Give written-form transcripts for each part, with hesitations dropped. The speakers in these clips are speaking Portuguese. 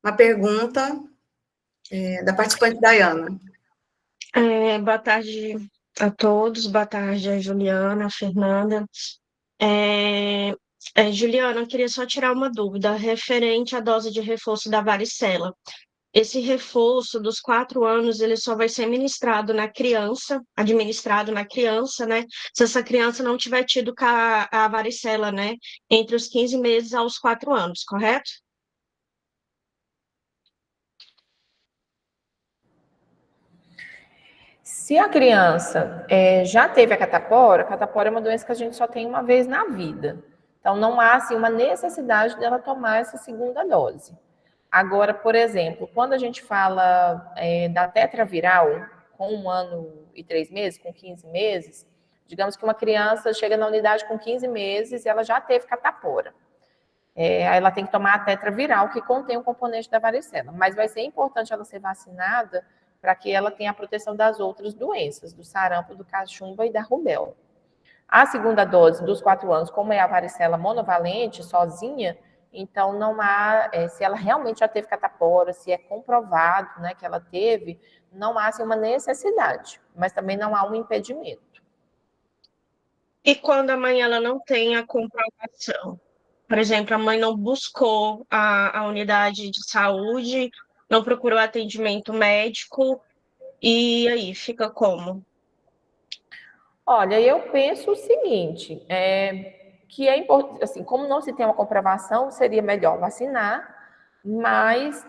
uma pergunta da participante Dayana. Boa tarde a todos, boa tarde a Juliana, a Fernanda. Juliana, eu queria só tirar uma dúvida referente à dose de reforço da varicela. Esse reforço dos 4 anos, ele só vai ser administrado na criança, né? Se essa criança não tiver tido a varicela, né? Entre os 15 meses aos 4 anos, correto? Se a criança já teve a catapora é uma doença que a gente só tem uma vez na vida. Então, não há assim, uma necessidade dela tomar essa segunda dose. Agora, por exemplo, quando a gente fala da tetraviral, com 1 ano e 3 meses, com 15 meses, digamos que uma criança chega na unidade com 15 meses e ela já teve catapora. Aí ela tem que tomar a tetraviral, que contém o componente da varicela. Mas vai ser importante ela ser vacinada para que ela tenha a proteção das outras doenças, do sarampo, do cachumba e da rubéola. A segunda dose dos 4 anos, como é a varicela monovalente, sozinha, então não há, se ela realmente já teve catapora, se é comprovado, né, que ela teve, não há assim, uma necessidade, mas também não há um impedimento. E quando a mãe ela não tem a comprovação? Por exemplo, a mãe não buscou a unidade de saúde, não procurou atendimento médico, e aí fica como? Olha, eu penso o seguinte, que é importante, assim, como não se tem uma comprovação, seria melhor vacinar, mas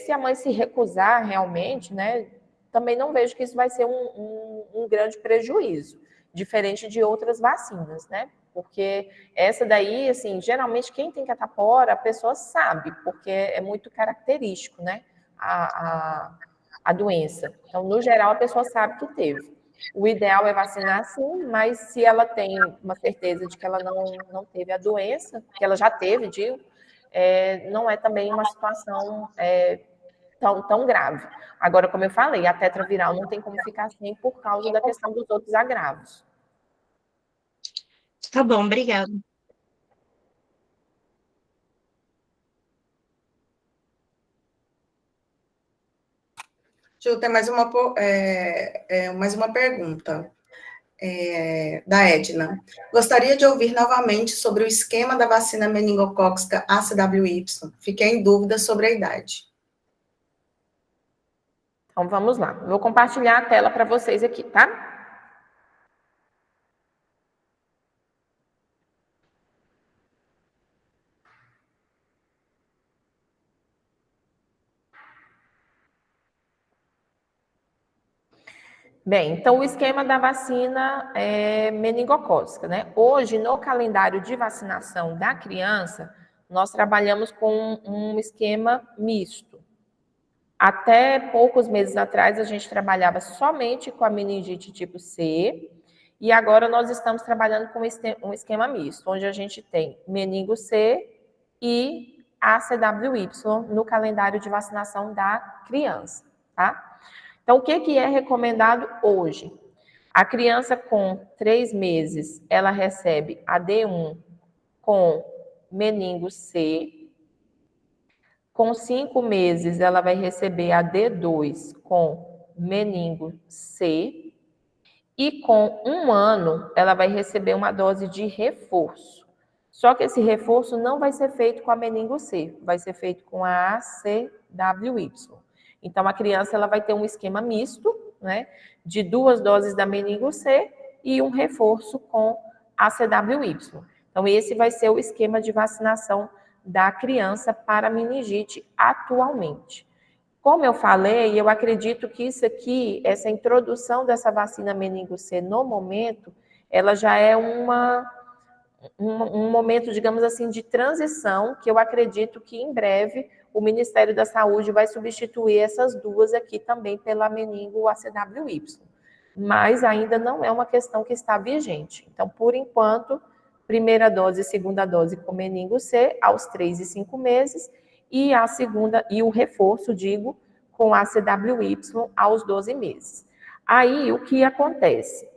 se a mãe se recusar realmente, né, também não vejo que isso vai ser um grande prejuízo, diferente de outras vacinas, né? Porque essa daí, assim, geralmente quem tem catapora, a pessoa sabe, porque é muito característico, né, a doença. Então, no geral, a pessoa sabe que teve. O ideal é vacinar sim, mas se ela tem uma certeza de que ela não teve a doença, que ela já teve, digo, não é também uma situação tão grave. Agora, como eu falei, a tetraviral não tem como ficar assim por causa da questão dos outros agravos. Tá bom, obrigada. Ju, tem mais uma pergunta da Edna. Gostaria de ouvir novamente sobre o esquema da vacina meningocócica ACWY. Fiquei em dúvida sobre a idade. Então, vamos lá. Vou compartilhar a tela para vocês aqui, tá? Bem, então o esquema da vacina meningocócica, né? Hoje, no calendário de vacinação da criança, nós trabalhamos com um esquema misto. Até poucos meses atrás, a gente trabalhava somente com a meningite tipo C, e agora nós estamos trabalhando com um esquema misto, onde a gente tem meningo C e ACWY no calendário de vacinação da criança, tá? Então, o que é recomendado hoje? A criança com 3 meses, ela recebe a D1 com meningo C. Com 5 meses, ela vai receber a D2 com meningo C. E com 1 ano, ela vai receber uma dose de reforço. Só que esse reforço não vai ser feito com a meningo C, vai ser feito com a ACWY. Então, a criança ela vai ter um esquema misto, né, de 2 doses da meningo C e um reforço com ACWY. Então, esse vai ser o esquema de vacinação da criança para meningite atualmente. Como eu falei, eu acredito que isso aqui, essa introdução dessa vacina meningo C no momento, ela já é um momento, digamos assim, de transição, que eu acredito que em breve o Ministério da Saúde vai substituir essas duas aqui também pela meningo ACWY. Mas ainda não é uma questão que está vigente. Então, por enquanto, primeira dose e segunda dose com meningo C aos 3 e 5 meses, e a segunda, e o reforço, digo, com ACWY aos 12 meses. Aí, o que acontece?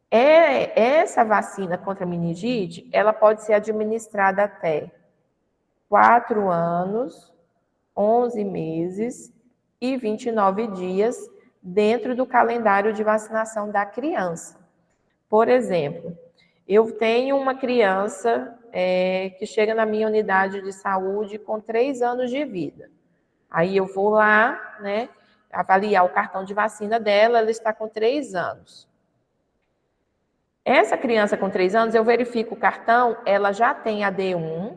Essa vacina contra a meningite, ela pode ser administrada até 4 anos, 11 meses e 29 dias dentro do calendário de vacinação da criança. Por exemplo, eu tenho uma criança que chega na minha unidade de saúde com 3 anos de vida. Aí eu vou lá, né, avaliar o cartão de vacina dela, ela está com 3 anos. Essa criança com 3 anos, eu verifico o cartão, ela já tem a D1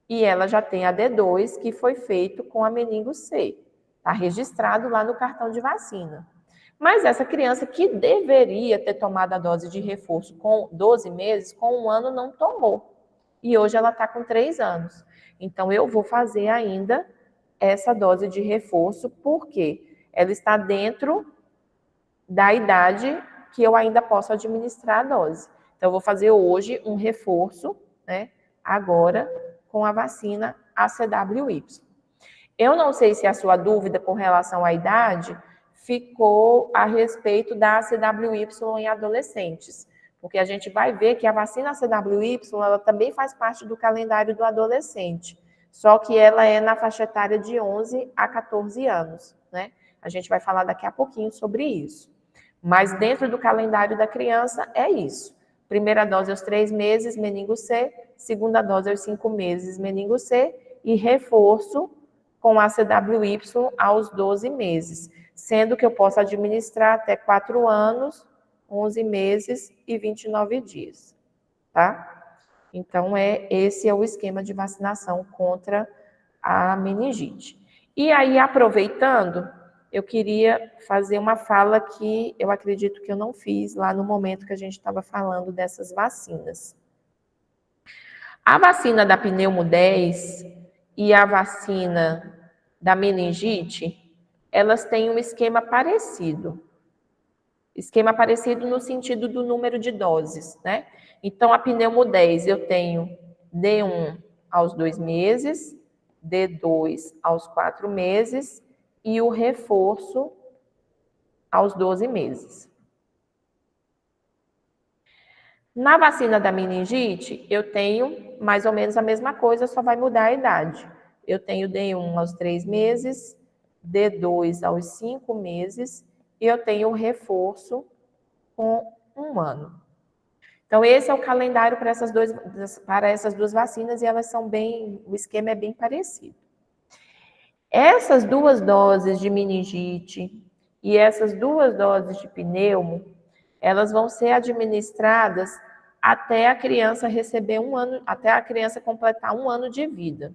e ela já tem a D2, que foi feito com a meningo C. Está registrado lá no cartão de vacina. Mas essa criança que deveria ter tomado a dose de reforço com 12 meses, com 1 ano não tomou. E hoje ela está com 3 anos. Então, eu vou fazer ainda essa dose de reforço, porque ela está dentro da idade que eu ainda posso administrar a dose. Então, eu vou fazer hoje um reforço, né, agora, com a vacina ACWY. Eu não sei se a sua dúvida com relação à idade ficou a respeito da ACWY em adolescentes, porque a gente vai ver que a vacina ACWY, ela também faz parte do calendário do adolescente, só que ela é na faixa etária de 11 a 14 anos, né? A gente vai falar daqui a pouquinho sobre isso. Mas dentro do calendário da criança é isso. Primeira dose aos 3 meses, meningo C, segunda dose aos 5 meses, meningo C, e reforço com ACWY aos 12 meses, sendo que eu posso administrar até 4 anos, 11 meses e 29 dias, tá? Então, esse é o esquema de vacinação contra a meningite. E aí, aproveitando, eu queria fazer uma fala que eu acredito que eu não fiz lá no momento que a gente estava falando dessas vacinas. A vacina da pneumo 10 e a vacina da meningite, elas têm um esquema parecido. Esquema parecido no sentido do número de doses, né? Então, a pneumo 10, eu tenho D1 aos 2 meses, D2 aos 4 meses e o reforço aos 12 meses. Na vacina da meningite, eu tenho mais ou menos a mesma coisa, só vai mudar a idade. Eu tenho D1 aos 3 meses, D2 aos 5 meses e eu tenho o reforço com 1 ano. Então, esse é o calendário para essas duas vacinas e elas são o esquema é bem parecido. Essas 2 doses de meningite e essas 2 doses de pneumo, elas vão ser administradas até a criança receber 1 ano, até a criança completar 1 ano de vida.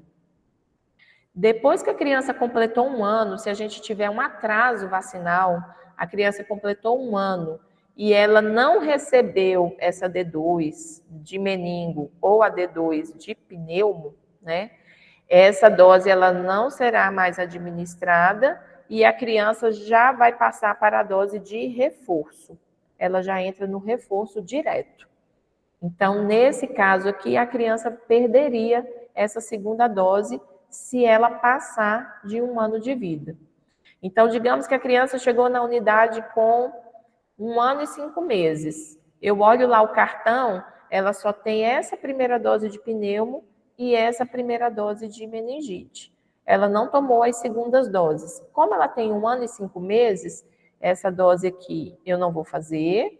Depois que a criança completou 1 ano, se a gente tiver um atraso vacinal, a criança completou 1 ano e ela não recebeu essa D2 de meningo ou a D2 de pneumo, né? Essa dose ela não será mais administrada e a criança já vai passar para a dose de reforço. Ela já entra no reforço direto. Então, nesse caso aqui, a criança perderia essa segunda dose se ela passar de 1 ano de vida. Então, digamos que a criança chegou na unidade com 1 ano e 5 meses. Eu olho lá o cartão, ela só tem essa primeira dose de pneumo e essa primeira dose de meningite. Ela não tomou as segundas doses. Como ela tem 1 ano e 5 meses, essa dose aqui eu não vou fazer,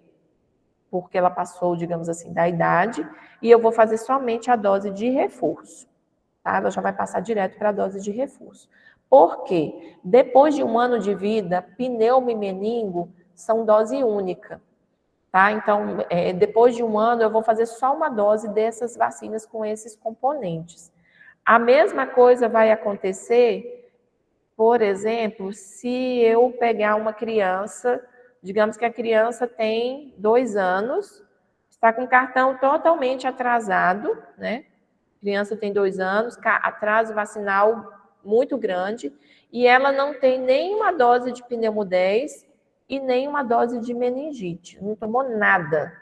porque ela passou, digamos assim, da idade, e eu vou fazer somente a dose de reforço. Tá? Ela já vai passar direto para a dose de reforço. Por quê? Depois de 1 ano de vida, pneumo e meningo são dose única. Tá? Então, depois de 1 ano, eu vou fazer só uma dose dessas vacinas com esses componentes. A mesma coisa vai acontecer, por exemplo, se eu pegar uma criança, digamos que a criança tem 2 anos, está com cartão totalmente atrasado, né? A criança tem 2 anos, atraso vacinal muito grande, e ela não tem nenhuma dose de pneumo 10 e nenhuma dose de meningite, não tomou nada.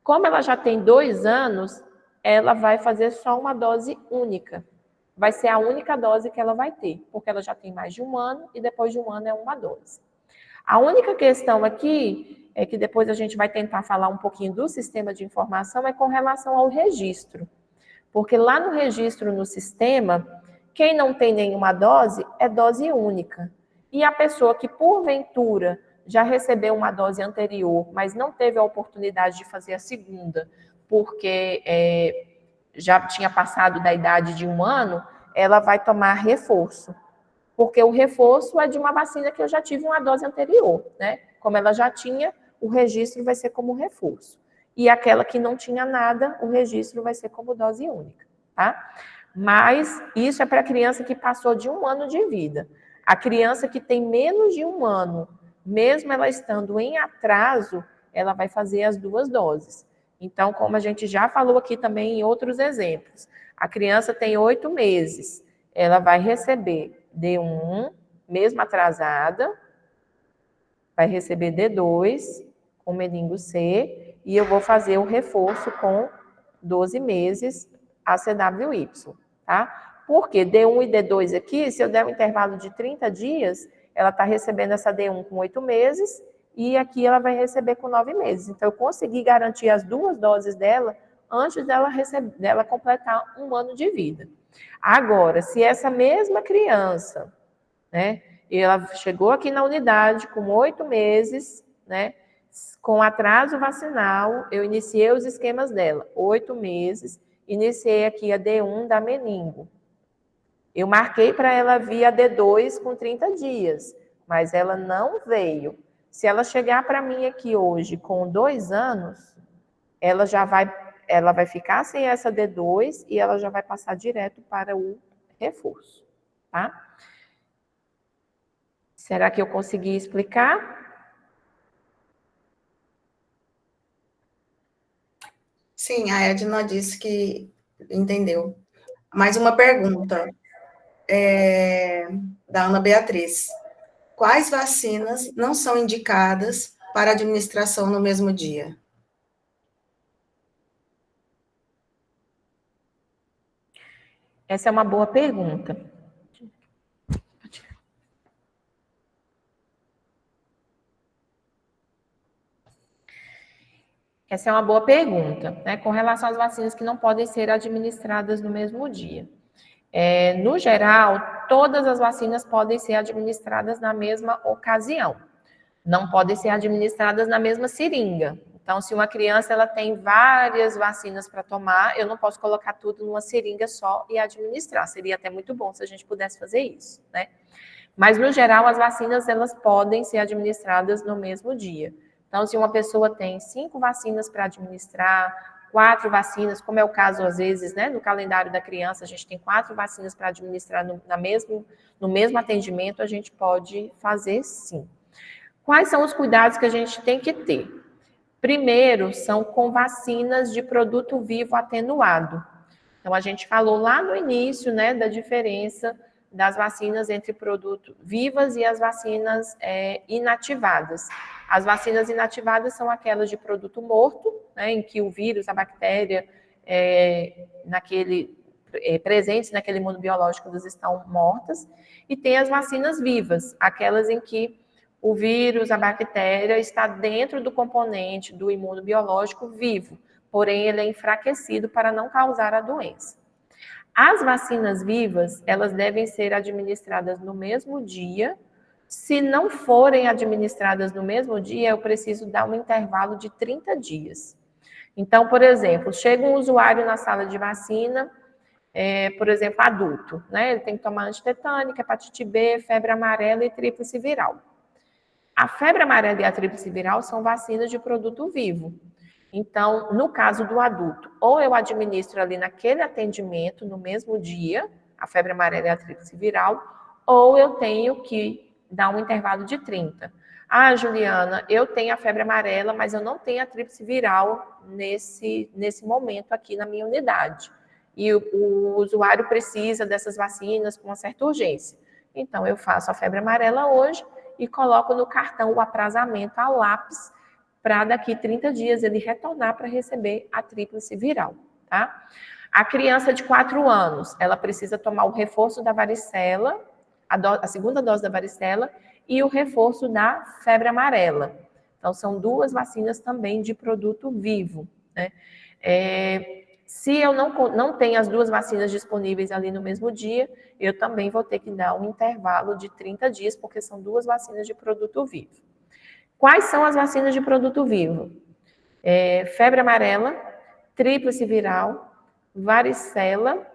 Como ela já tem 2 anos, ela vai fazer só uma dose única. Vai ser a única dose que ela vai ter, porque ela já tem mais de 1 ano e depois de 1 ano é uma dose. A única questão aqui é que depois a gente vai tentar falar um pouquinho do sistema de informação, é com relação ao registro. Porque lá no registro no sistema, Quem não tem nenhuma dose, é dose única. E a pessoa que, porventura, já recebeu uma dose anterior, mas não teve a oportunidade de fazer a segunda, porque já tinha passado da idade de 1 ano, ela vai tomar reforço. Porque o reforço é de uma vacina que eu já tive uma dose anterior, né? Como ela já tinha, o registro vai ser como reforço. E aquela que não tinha nada, o registro vai ser como dose única, tá? Mas isso é para a criança que passou de 1 ano de vida. A criança que tem menos de 1 ano, mesmo ela estando em atraso, ela vai fazer as 2 doses. Então, como a gente já falou aqui também em outros exemplos, a criança tem 8 meses, ela vai receber D1, mesmo atrasada, vai receber D2 com meningo C, e eu vou fazer o reforço com 12 meses a CWY, tá? Porque D1 e D2 aqui, se eu der um intervalo de 30 dias, ela está recebendo essa D1 com 8 meses, e aqui ela vai receber com 9 meses. Então, eu consegui garantir as 2 doses dela antes dela completar 1 ano de vida. Agora, se essa mesma criança, né, ela chegou aqui na unidade com 8 meses, né, com atraso vacinal, eu iniciei os esquemas dela, 8 meses, iniciei aqui a D1 da meningo. Eu marquei para ela vir a D2 com 30 dias, mas ela não veio. Se ela chegar para mim aqui hoje com 2 anos, ela vai ficar sem essa D2 e ela já vai passar direto para o reforço, tá? Será que eu consegui explicar? Sim, a Edna disse que entendeu. Mais uma pergunta da Ana Beatriz. Quais vacinas não são indicadas para administração no mesmo dia? Essa é uma boa pergunta. Essa é uma boa pergunta, né? Com relação às vacinas que não podem ser administradas no mesmo dia. No geral, todas as vacinas podem ser administradas na mesma ocasião. Não podem ser administradas na mesma seringa. Então, se uma criança ela tem várias vacinas para tomar, eu não posso colocar tudo numa seringa só e administrar. Seria até muito bom se a gente pudesse fazer isso, né? Mas, no geral, as vacinas elas podem ser administradas no mesmo dia. Então, se uma pessoa tem 5 vacinas para administrar, 4 vacinas, como é o caso, às vezes, né, no calendário da criança, a gente tem 4 vacinas para administrar no mesmo atendimento, a gente pode fazer sim. Quais são os cuidados que a gente tem que ter? Primeiro, são com vacinas de produto vivo atenuado. Então, a gente falou lá no início, né, da diferença das vacinas entre produto vivas e as vacinas inativadas. As vacinas inativadas são aquelas de produto morto, né, em que o vírus, a bactéria, presentes naquele imunobiológico, elas estão mortas. E tem as vacinas vivas, aquelas em que o vírus, a bactéria, está dentro do componente do imunobiológico vivo, porém ele é enfraquecido para não causar a doença. As vacinas vivas, elas devem ser administradas no mesmo dia. Se não forem administradas no mesmo dia, eu preciso dar um intervalo de 30 dias. Então, por exemplo, chega um usuário na sala de vacina, por exemplo, adulto, né? Ele tem que tomar antitetânica, hepatite B, febre amarela e tríplice viral. A febre amarela e a tríplice viral são vacinas de produto vivo. Então, no caso do adulto, ou eu administro ali naquele atendimento, no mesmo dia, a febre amarela e a tríplice viral, ou eu tenho que dar um intervalo de 30. Ah, Juliana, eu tenho a febre amarela, mas eu não tenho a tríplice viral nesse momento aqui na minha unidade. E o usuário precisa dessas vacinas com uma certa urgência. Então, eu faço a febre amarela hoje e coloco no cartão o aprazamento a lápis, para daqui 30 dias ele retornar para receber a tríplice viral, tá? A criança de 4 anos, ela precisa tomar o reforço da varicela, a segunda dose da varicela e o reforço da febre amarela. Então, são 2 vacinas também de produto vivo, né? Se eu não tenho as duas vacinas disponíveis ali no mesmo dia, eu também vou ter que dar um intervalo de 30 dias, porque são duas vacinas de produto vivo. Quais são as vacinas de produto vivo? Febre amarela, tríplice viral, varicela,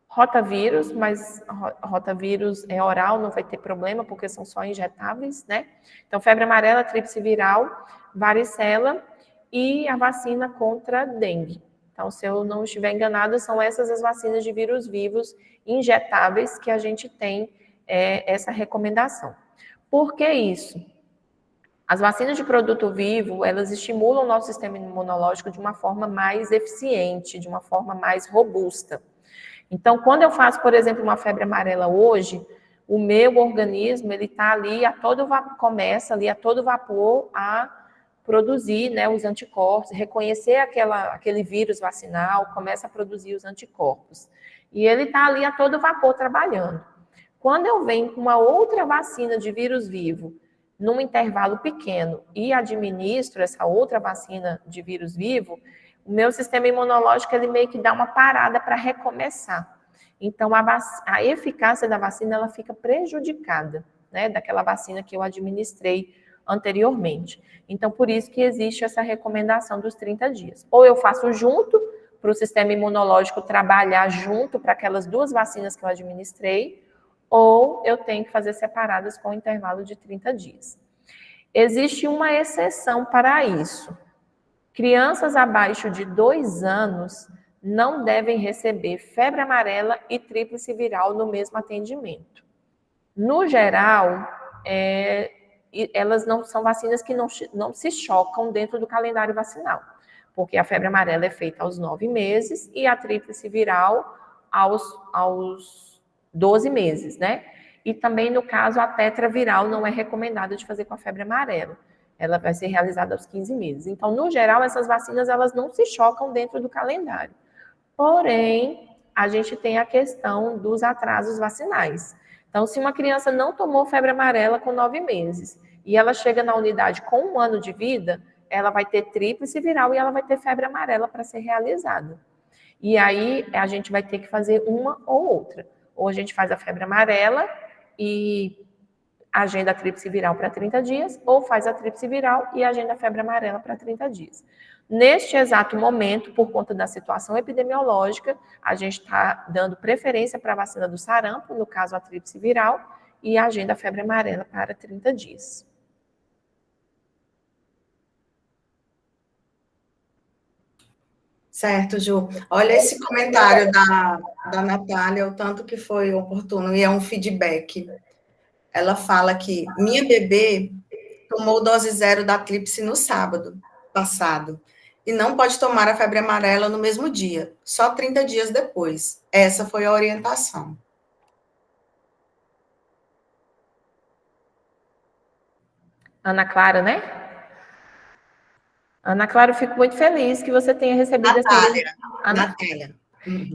rotavírus, mas rotavírus é oral, não vai ter problema, porque são só injetáveis, né? Então, febre amarela, tríplice viral, varicela e a vacina contra dengue. Então, se eu não estiver enganada, são essas as vacinas de vírus vivos injetáveis que a gente tem essa recomendação. Por que isso? As vacinas de produto vivo, elas estimulam o nosso sistema imunológico de uma forma mais eficiente, de uma forma mais robusta. Então, quando eu faço, por exemplo, uma febre amarela hoje, o meu organismo, ele está ali começa ali a todo vapor a produzir, né, os anticorpos, reconhecer aquele vírus vacinal, começa a produzir os anticorpos. E ele está ali a todo vapor trabalhando. Quando eu venho com uma outra vacina de vírus vivo, num intervalo pequeno, e administro essa outra vacina de vírus vivo, o meu sistema imunológico ele meio que dá uma parada para recomeçar. Então, a eficácia da vacina ela fica prejudicada, né, daquela vacina que eu administrei anteriormente. Então, por isso que existe essa recomendação dos 30 dias. Ou eu faço junto, para o sistema imunológico trabalhar junto para aquelas duas vacinas que eu administrei, ou eu tenho que fazer separadas com intervalo de 30 dias. Existe uma exceção para isso. Crianças abaixo de 2 anos não devem receber febre amarela e tríplice viral no mesmo atendimento. No geral, elas não são vacinas que não se chocam dentro do calendário vacinal, porque a febre amarela é feita aos 9 meses e a tríplice viral aos 12 meses, né? E também, no caso, a tetraviral não é recomendada de fazer com a febre amarela. Ela vai ser realizada aos 15 meses. Então, no geral, essas vacinas, elas não se chocam dentro do calendário. Porém, a gente tem a questão dos atrasos vacinais. Então, se uma criança não tomou febre amarela com 9 meses e ela chega na unidade com 1 ano de vida, ela vai ter tríplice viral e ela vai ter febre amarela para ser realizada. E aí, a gente vai ter que fazer uma ou outra. Ou a gente faz a febre amarela e agenda a tríplice viral para 30 dias, ou faz a tríplice viral e agenda a febre amarela para 30 dias. Neste exato momento, por conta da situação epidemiológica, a gente está dando preferência para a vacina do sarampo, no caso a tríplice viral, e agenda a febre amarela para 30 dias. Certo, Ju. Olha esse comentário da Natália, o tanto que foi oportuno, e é um feedback. Ela fala que minha bebê tomou dose 0 da tríplice no sábado passado e não pode tomar a febre amarela no mesmo dia, só 30 dias depois. Essa foi a orientação. Ana Clara, né? Ana Clara, eu fico muito feliz que você tenha recebido Natália.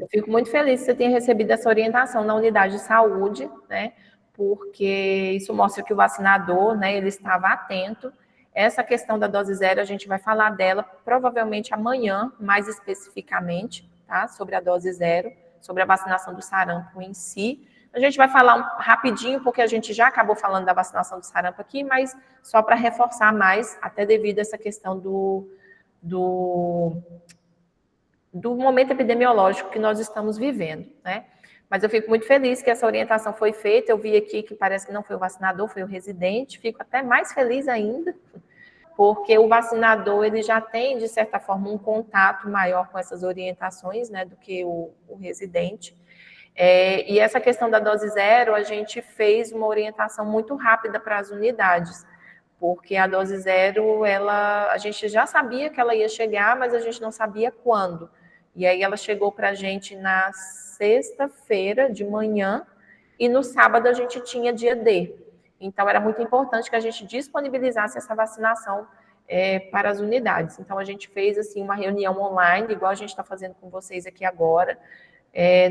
Eu fico muito feliz que você tenha recebido essa orientação na unidade de saúde, né? Porque isso mostra que o vacinador, né, ele estava atento. Essa questão da dose 0, a gente vai falar dela provavelmente amanhã, mais especificamente, tá? Sobre a dose 0, sobre a vacinação do sarampo em si. A gente vai falar rapidinho, porque a gente já acabou falando da vacinação do sarampo aqui, mas só para reforçar mais, até devido a essa questão do momento epidemiológico que nós estamos vivendo, né? Mas eu fico muito feliz que essa orientação foi feita. Eu vi aqui que parece que não foi o vacinador, foi o residente. Fico até mais feliz ainda, porque o vacinador ele já tem, de certa forma, um contato maior com essas orientações, né, do que o residente. E essa questão da dose 0, a gente fez uma orientação muito rápida para as unidades, porque a dose 0, a gente já sabia que ela ia chegar, mas a gente não sabia quando. E aí ela chegou para a gente na sexta-feira de manhã e no sábado a gente tinha dia D. Então, era muito importante que a gente disponibilizasse essa vacinação para as unidades. Então, a gente fez assim uma reunião online, igual a gente está fazendo com vocês aqui agora.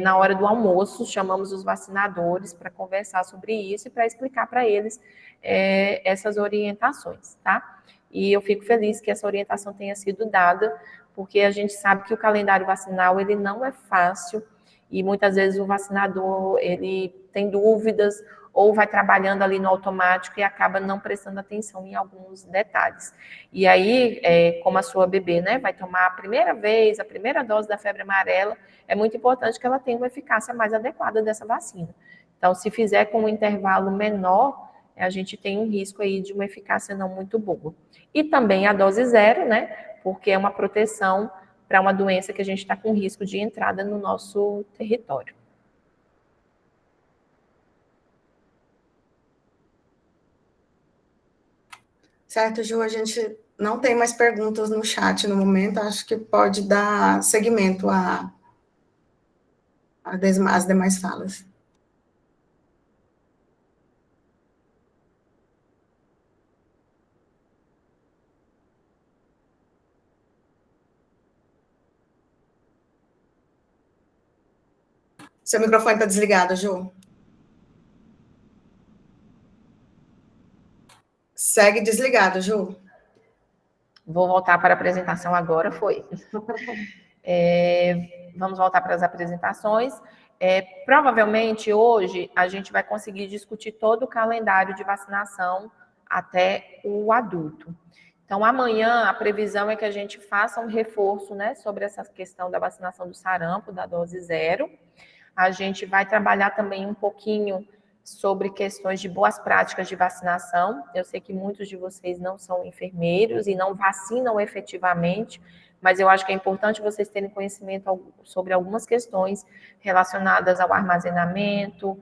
Na hora do almoço, chamamos os vacinadores para conversar sobre isso e para explicar para eles essas orientações, tá? E eu fico feliz que essa orientação tenha sido dada, porque a gente sabe que o calendário vacinal, ele não é fácil, e muitas vezes o vacinador, ele tem dúvidas, ou vai trabalhando ali no automático e acaba não prestando atenção em alguns detalhes. E aí, como a sua bebê, né, vai tomar a primeira vez, a primeira dose da febre amarela, é muito importante que ela tenha uma eficácia mais adequada dessa vacina. Então, se fizer com um intervalo menor, a gente tem um risco aí de uma eficácia não muito boa. E também a dose 0, né, porque é uma proteção para uma doença que a gente está com risco de entrada no nosso território. Certo, Ju, a gente não tem mais perguntas no chat no momento, acho que pode dar seguimento às demais falas. Seu microfone está desligado, Ju. Segue desligado, Ju. Vou voltar para a apresentação agora, foi. Vamos voltar para as apresentações. Provavelmente hoje a gente vai conseguir discutir todo o calendário de vacinação até o adulto. Então, amanhã a previsão é que a gente faça um reforço, né, sobre essa questão da vacinação do sarampo, da dose 0. A gente vai trabalhar também um pouquinho sobre questões de boas práticas de vacinação. Eu sei que muitos de vocês não são enfermeiros e não vacinam efetivamente, mas eu acho que é importante vocês terem conhecimento sobre algumas questões relacionadas ao armazenamento,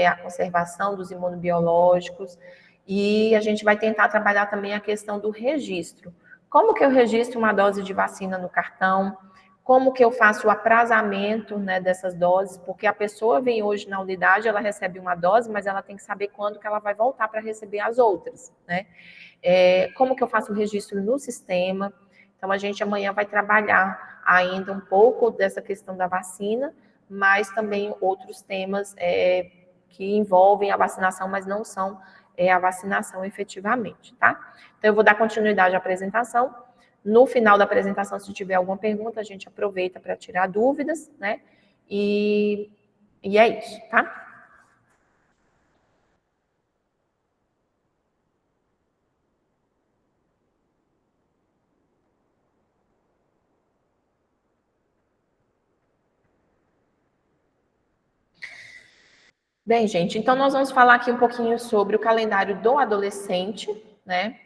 à conservação dos imunobiológicos, e a gente vai tentar trabalhar também a questão do registro. Como que eu registro uma dose de vacina no cartão? Como que eu faço o aprazamento, né, dessas doses? Porque a pessoa vem hoje na unidade, ela recebe uma dose, mas ela tem que saber quando que ela vai voltar para receber as outras, né? Como que eu faço o registro no sistema? Então, a gente amanhã vai trabalhar ainda um pouco dessa questão da vacina, mas também outros temas que envolvem a vacinação, mas não são a vacinação efetivamente, tá? Então, eu vou dar continuidade à apresentação. No final da apresentação, se tiver alguma pergunta, a gente aproveita para tirar dúvidas, né? E é isso, tá? Bem, gente, então nós vamos falar aqui um pouquinho sobre o calendário do adolescente, né?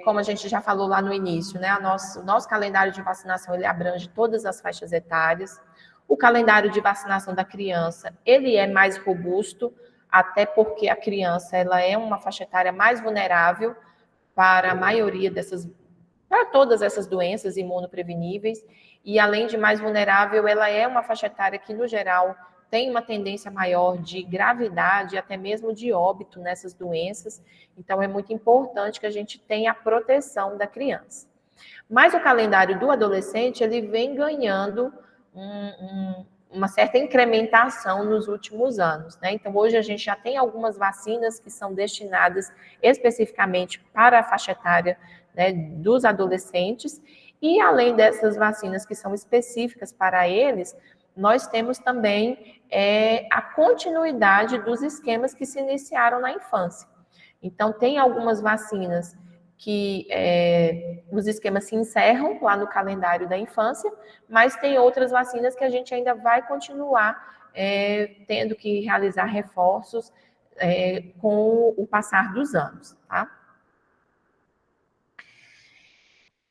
Como a gente já falou lá no início, né? O nosso calendário de vacinação, ele abrange todas as faixas etárias. O calendário de vacinação da criança, ele é mais robusto, até porque a criança, ela é uma faixa etária mais vulnerável para a maioria para todas essas doenças imunopreveníveis, e além de mais vulnerável, ela é uma faixa etária que, no geral, tem uma tendência maior de gravidade, até mesmo de óbito nessas doenças, então é muito importante que a gente tenha a proteção da criança. Mas o calendário do adolescente, ele vem ganhando uma certa incrementação nos últimos anos, né? Então, hoje a gente já tem algumas vacinas que são destinadas especificamente para a faixa etária, né, dos adolescentes, e além dessas vacinas que são específicas para eles, nós temos também a continuidade dos esquemas que se iniciaram na infância. Então, tem algumas vacinas que os esquemas se encerram lá no calendário da infância, mas tem outras vacinas que a gente ainda vai continuar tendo que realizar reforços com o passar dos anos, tá?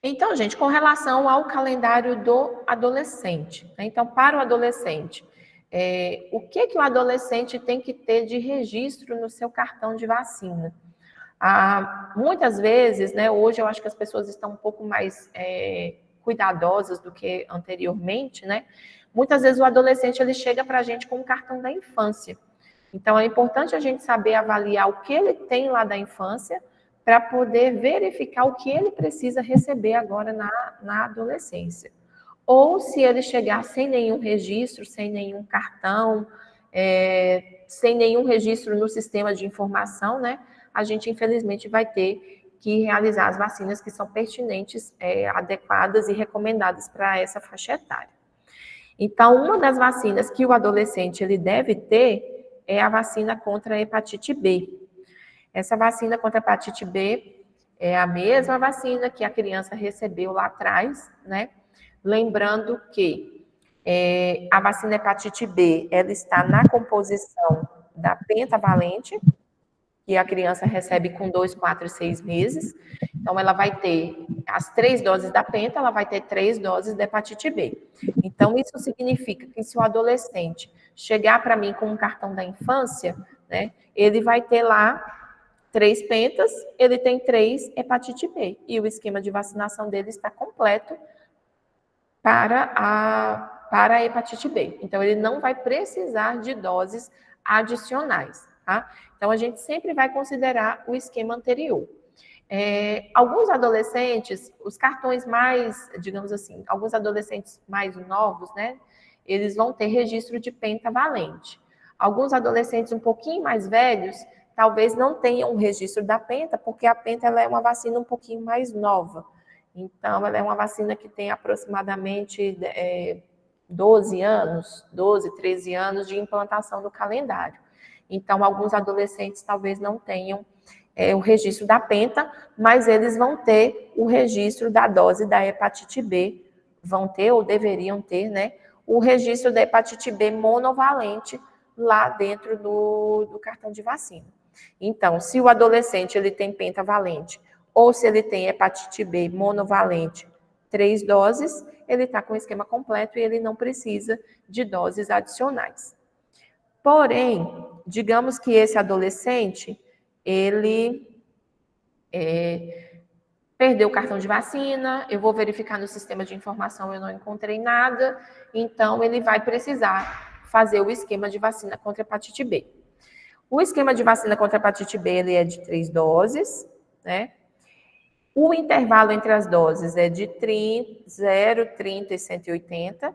Então, gente, com relação ao calendário do adolescente, né? Então, para o adolescente, o que o adolescente tem que ter de registro no seu cartão de vacina? Muitas vezes, né, hoje eu acho que as pessoas estão um pouco mais cuidadosas do que anteriormente, né? Muitas vezes o adolescente ele chega para a gente com o cartão da infância. Então, é importante a gente saber avaliar o que ele tem lá da infância para poder verificar o que ele precisa receber agora na adolescência. Ou se ele chegar sem nenhum registro, sem nenhum cartão, sem nenhum registro no sistema de informação, né? A gente, infelizmente, vai ter que realizar as vacinas que são pertinentes, adequadas e recomendadas para essa faixa etária. Então, uma das vacinas que o adolescente ele deve ter é a vacina contra a hepatite B. Essa vacina contra a hepatite B é a mesma vacina que a criança recebeu lá atrás, né? Lembrando que a vacina hepatite B, ela está na composição da pentavalente, que a criança recebe com 2, 4 e 6 meses. Então, ela vai ter as 3 doses da penta, ela vai ter 3 doses da hepatite B. Então, isso significa que se o adolescente chegar para mim com um cartão da infância, né, ele vai ter lá 3 pentas, ele tem 3 hepatite B. E o esquema de vacinação dele está completo para a hepatite B. Então, ele não vai precisar de doses adicionais, tá? Então, a gente sempre vai considerar o esquema anterior. Alguns adolescentes, os cartões mais, digamos assim, alguns adolescentes mais novos, né? Eles vão ter registro de pentavalente. Alguns adolescentes um pouquinho mais velhos, talvez não tenham um registro da penta, porque a penta ela é uma vacina um pouquinho mais nova. Então, ela é uma vacina que tem aproximadamente 12 anos, 12, 13 anos de implantação no calendário. Então, alguns adolescentes talvez não tenham o registro da penta, mas eles vão ter o registro da dose da hepatite B, vão ter ou deveriam ter, né, o registro da hepatite B monovalente lá dentro do cartão de vacina. Então, se o adolescente ele tem pentavalente, ou se ele tem hepatite B monovalente, 3 doses, ele está com o esquema completo e ele não precisa de doses adicionais. Porém, digamos que esse adolescente, ele perdeu o cartão de vacina, eu vou verificar no sistema de informação, eu não encontrei nada, então ele vai precisar fazer o esquema de vacina contra a hepatite B. O esquema de vacina contra a hepatite B, ele é de 3 doses, né? O intervalo entre as doses é de 0, 30 e 180.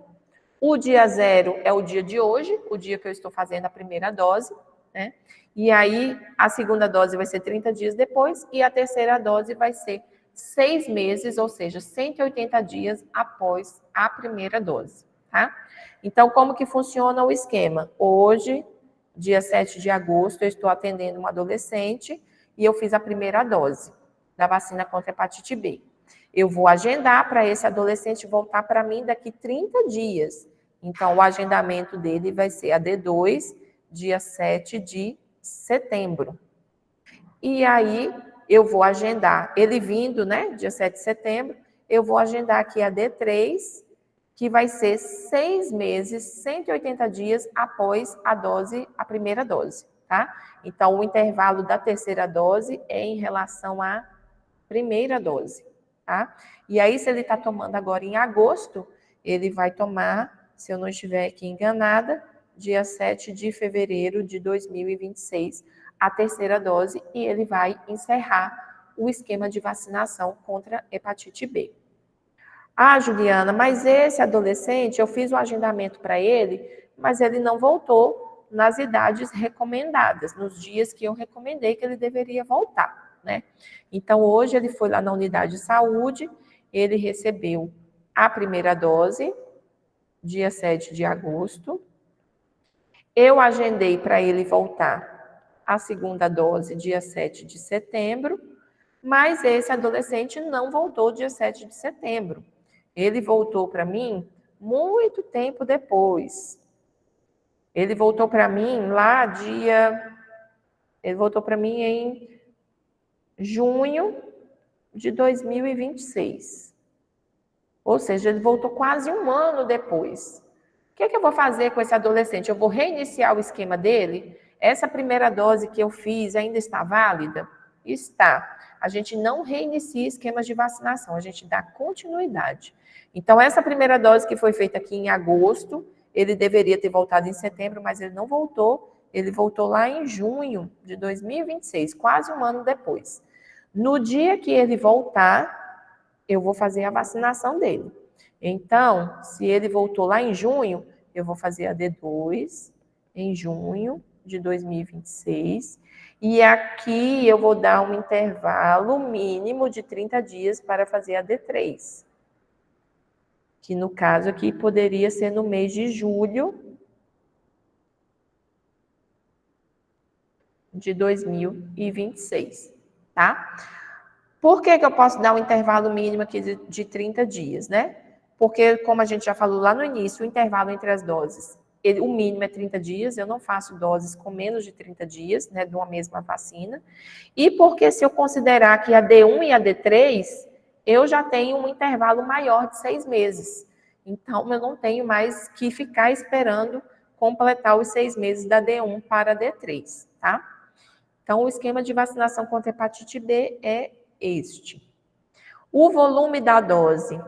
O dia 0 é o dia de hoje, o dia que eu estou fazendo a primeira dose, né? E aí, a segunda dose vai ser 30 dias depois, e a terceira dose vai ser 6 meses, ou seja, 180 dias após a primeira dose, tá? Então, como que funciona o esquema? Hoje, dia 7 de agosto, eu estou atendendo uma adolescente e eu fiz a primeira dose da vacina contra a hepatite B. Eu vou agendar para esse adolescente voltar para mim daqui 30 dias. Então, o agendamento dele vai ser a D2, dia 7 de setembro. E aí, eu vou agendar, ele vindo, né, dia 7 de setembro, eu vou agendar aqui a D3, que vai ser 6 meses, 180 dias após a primeira dose, tá? Então, o intervalo da terceira dose é em relação à primeira dose, tá? E aí, se ele está tomando agora em agosto, ele vai tomar, se eu não estiver aqui enganada, dia 7 de fevereiro de 2026, a terceira dose, e ele vai encerrar o esquema de vacinação contra hepatite B. Ah, Juliana, mas esse adolescente, eu fiz o agendamento para ele, mas ele não voltou nas idades recomendadas, nos dias que eu recomendei que ele deveria voltar, né? Então, hoje ele foi lá na unidade de saúde, ele recebeu a primeira dose, dia 7 de agosto. Eu agendei para ele voltar a segunda dose, dia 7 de setembro, mas esse adolescente não voltou dia 7 de setembro. Ele voltou para mim muito tempo depois. Ele voltou para mim ele voltou para mim em junho de 2026. Ou seja, ele voltou quase um ano depois. O que é que eu vou fazer com esse adolescente? Eu vou reiniciar o esquema dele? Essa primeira dose que eu fiz ainda está válida? Está. A gente não reinicia esquemas de vacinação, a gente dá continuidade. Então, essa primeira dose que foi feita aqui em agosto, ele deveria ter voltado em setembro, mas ele não voltou. Ele voltou lá em junho de 2026, quase um ano depois. No dia que ele voltar, eu vou fazer a vacinação dele. Então, se ele voltou lá em junho, eu vou fazer a D2 em junho, de 2026. E aqui eu vou dar um intervalo mínimo de 30 dias para fazer a D3. Que no caso aqui poderia ser no mês de julho de 2026, tá? Por que eu posso dar um intervalo mínimo aqui de 30 dias, né? Porque, como a gente já falou lá no início, o intervalo entre as doses, o mínimo é 30 dias, eu não faço doses com menos de 30 dias, né, de uma mesma vacina. E porque se eu considerar que a D1 e a D3, eu já tenho um intervalo maior de 6 meses. Então, eu não tenho mais que ficar esperando completar os 6 meses da D1 para a D3, tá? Então, o esquema de vacinação contra hepatite B é este. O volume da dose,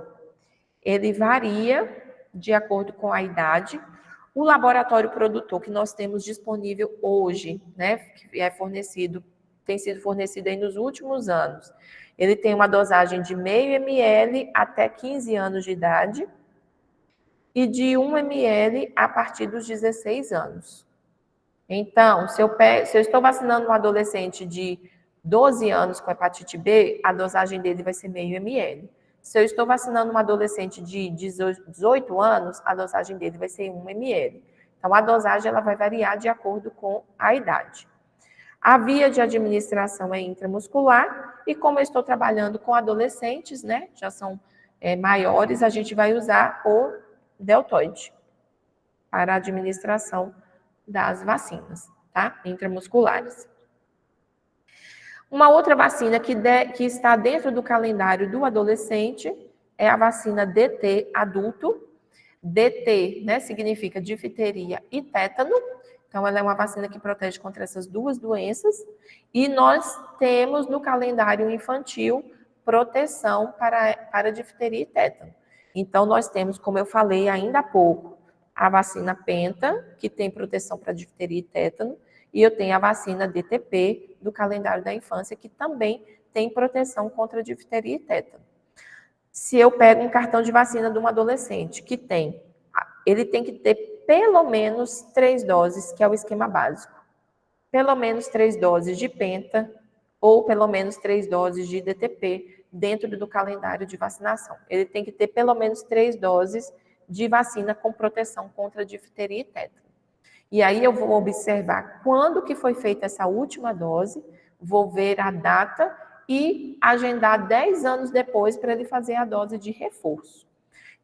ele varia de acordo com a idade. O laboratório produtor que nós temos disponível hoje, né, que é fornecido, tem sido fornecido aí nos últimos anos, ele tem uma dosagem de 0,5 ml até 15 anos de idade e de 1 ml a partir dos 16 anos. Então, se eu estou vacinando um adolescente de 12 anos com hepatite B, a dosagem dele vai ser 0,5 ml. Se eu estou vacinando um adolescente de 18 anos, a dosagem dele vai ser 1 ml. Então, a dosagem ela vai variar de acordo com a idade. A via de administração é intramuscular, e como eu estou trabalhando com adolescentes, né, já são maiores, a gente vai usar o deltoide para a administração das vacinas, tá? Intramusculares. Uma outra vacina que está dentro do calendário do adolescente é a vacina DT adulto. DT, né, significa difteria e tétano. Então, ela é uma vacina que protege contra essas duas doenças. E nós temos no calendário infantil proteção para difteria e tétano. Então, nós temos, como eu falei ainda há pouco, a vacina Penta, que tem proteção para difteria e tétano, e eu tenho a vacina DTP, do calendário da infância, que também tem proteção contra difteria e tétano. Se eu pego um cartão de vacina de um adolescente que ele tem que ter pelo menos 3 doses, que é o esquema básico. Pelo menos 3 doses de Penta, ou pelo menos 3 doses de DTP, dentro do calendário de vacinação. Ele tem que ter pelo menos 3 doses de vacina com proteção contra difteria e tétano. E aí eu vou observar quando que foi feita essa última dose, vou ver a data e agendar 10 anos depois para ele fazer a dose de reforço.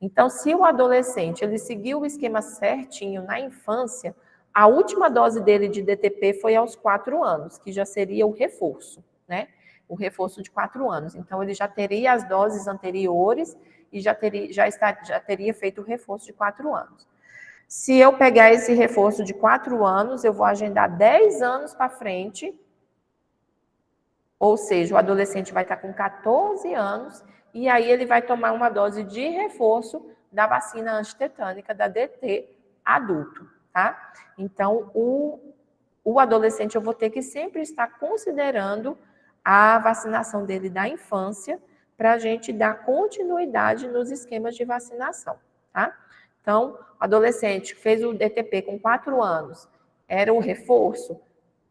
Então, se o adolescente ele seguiu o esquema certinho na infância, a última dose dele de DTP foi aos 4 anos, que já seria o reforço, né? O reforço de 4 anos. Então, ele já teria as doses anteriores e já teria feito o reforço de 4 anos. Se eu pegar esse reforço de 4 anos, eu vou agendar 10 anos para frente, ou seja, o adolescente vai estar com 14 anos, e aí ele vai tomar uma dose de reforço da vacina antitetânica, da DT, adulto, tá? Então, o adolescente, eu vou ter que sempre estar considerando a vacinação dele da infância, para a gente dar continuidade nos esquemas de vacinação, tá? Então, o adolescente que fez o DTP com 4 anos, era o reforço,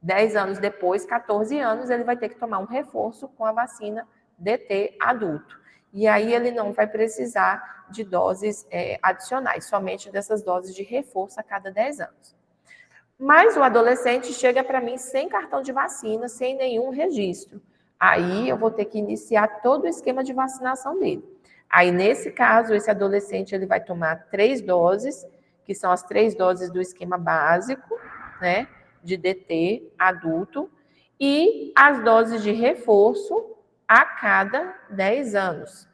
10 anos depois, 14 anos, ele vai ter que tomar um reforço com a vacina DT adulto. E aí ele não vai precisar de doses adicionais, somente dessas doses de reforço a cada 10 anos. Mas o adolescente chega para mim sem cartão de vacina, sem nenhum registro. Aí eu vou ter que iniciar todo o esquema de vacinação dele. Aí, nesse caso, esse adolescente ele vai tomar 3 doses, que são as 3 doses do esquema básico, né, de DT adulto, e as doses de reforço a cada 10 anos.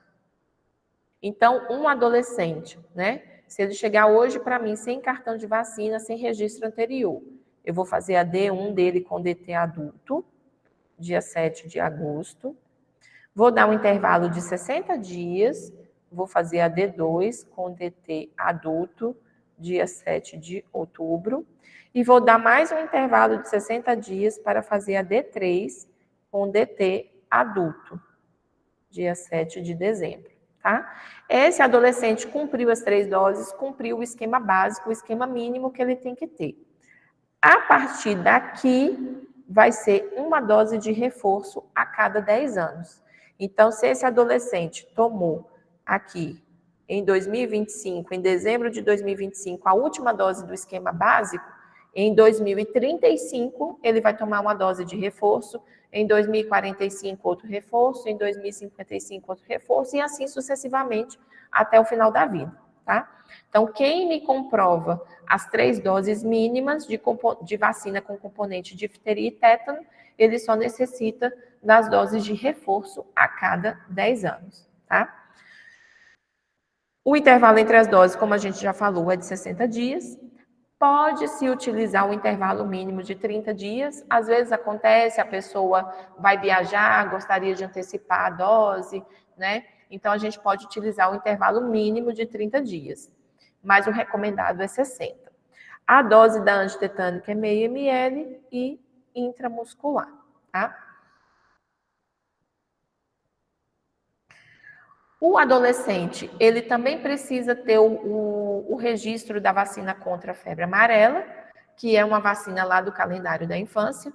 Então, um adolescente, né, se ele chegar hoje para mim sem cartão de vacina, sem registro anterior, eu vou fazer a D1 dele com DT adulto, dia 7 de agosto. Vou dar um intervalo de 60 dias, vou fazer a D2 com DT adulto, dia 7 de outubro. E vou dar mais um intervalo de 60 dias para fazer a D3 com DT adulto, dia 7 de dezembro. Tá? Esse adolescente cumpriu as 3 doses, cumpriu o esquema básico, o esquema mínimo que ele tem que ter. A partir daqui, vai ser uma dose de reforço a cada 10 anos. Então, se esse adolescente tomou aqui em 2025, em dezembro de 2025, a última dose do esquema básico, em 2035 ele vai tomar uma dose de reforço, em 2045 outro reforço, em 2055 outro reforço, e assim sucessivamente até o final da vida, tá? Então, quem me comprova as 3 doses mínimas de vacina com componente de difteria e tétano, ele só necessita das doses de reforço a cada 10 anos, tá? O intervalo entre as doses, como a gente já falou, é de 60 dias. Pode-se utilizar o intervalo mínimo de 30 dias. Às vezes acontece, a pessoa vai viajar, gostaria de antecipar a dose, né? Então, a gente pode utilizar o intervalo mínimo de 30 dias, mas o recomendado é 60. A dose da antitetânica é meio ml e intramuscular, tá? O adolescente, ele também precisa ter o registro da vacina contra a febre amarela, que é uma vacina lá do calendário da infância.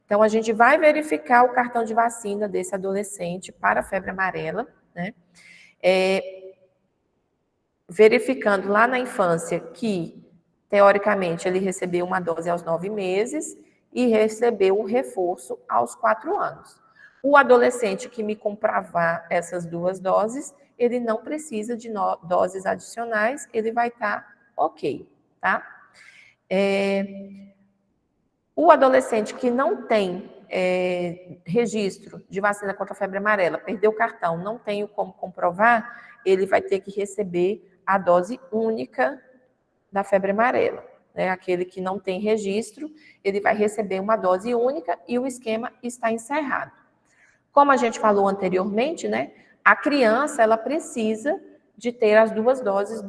Então, a gente vai verificar o cartão de vacina desse adolescente para a febre amarela, né? Verificando lá na infância que, teoricamente, ele recebeu uma dose aos 9 meses e recebeu o reforço aos 4 anos. O adolescente que me comprovar essas 2 doses, ele não precisa de doses adicionais, ele vai estar ok, tá? O adolescente que não tem registro de vacina contra a febre amarela, perdeu o cartão, não tem como comprovar, ele vai ter que receber a dose única da febre amarela. Né? Aquele que não tem registro, ele vai receber uma dose única e o esquema está encerrado. Como a gente falou anteriormente, né, a criança ela precisa de ter as 2 doses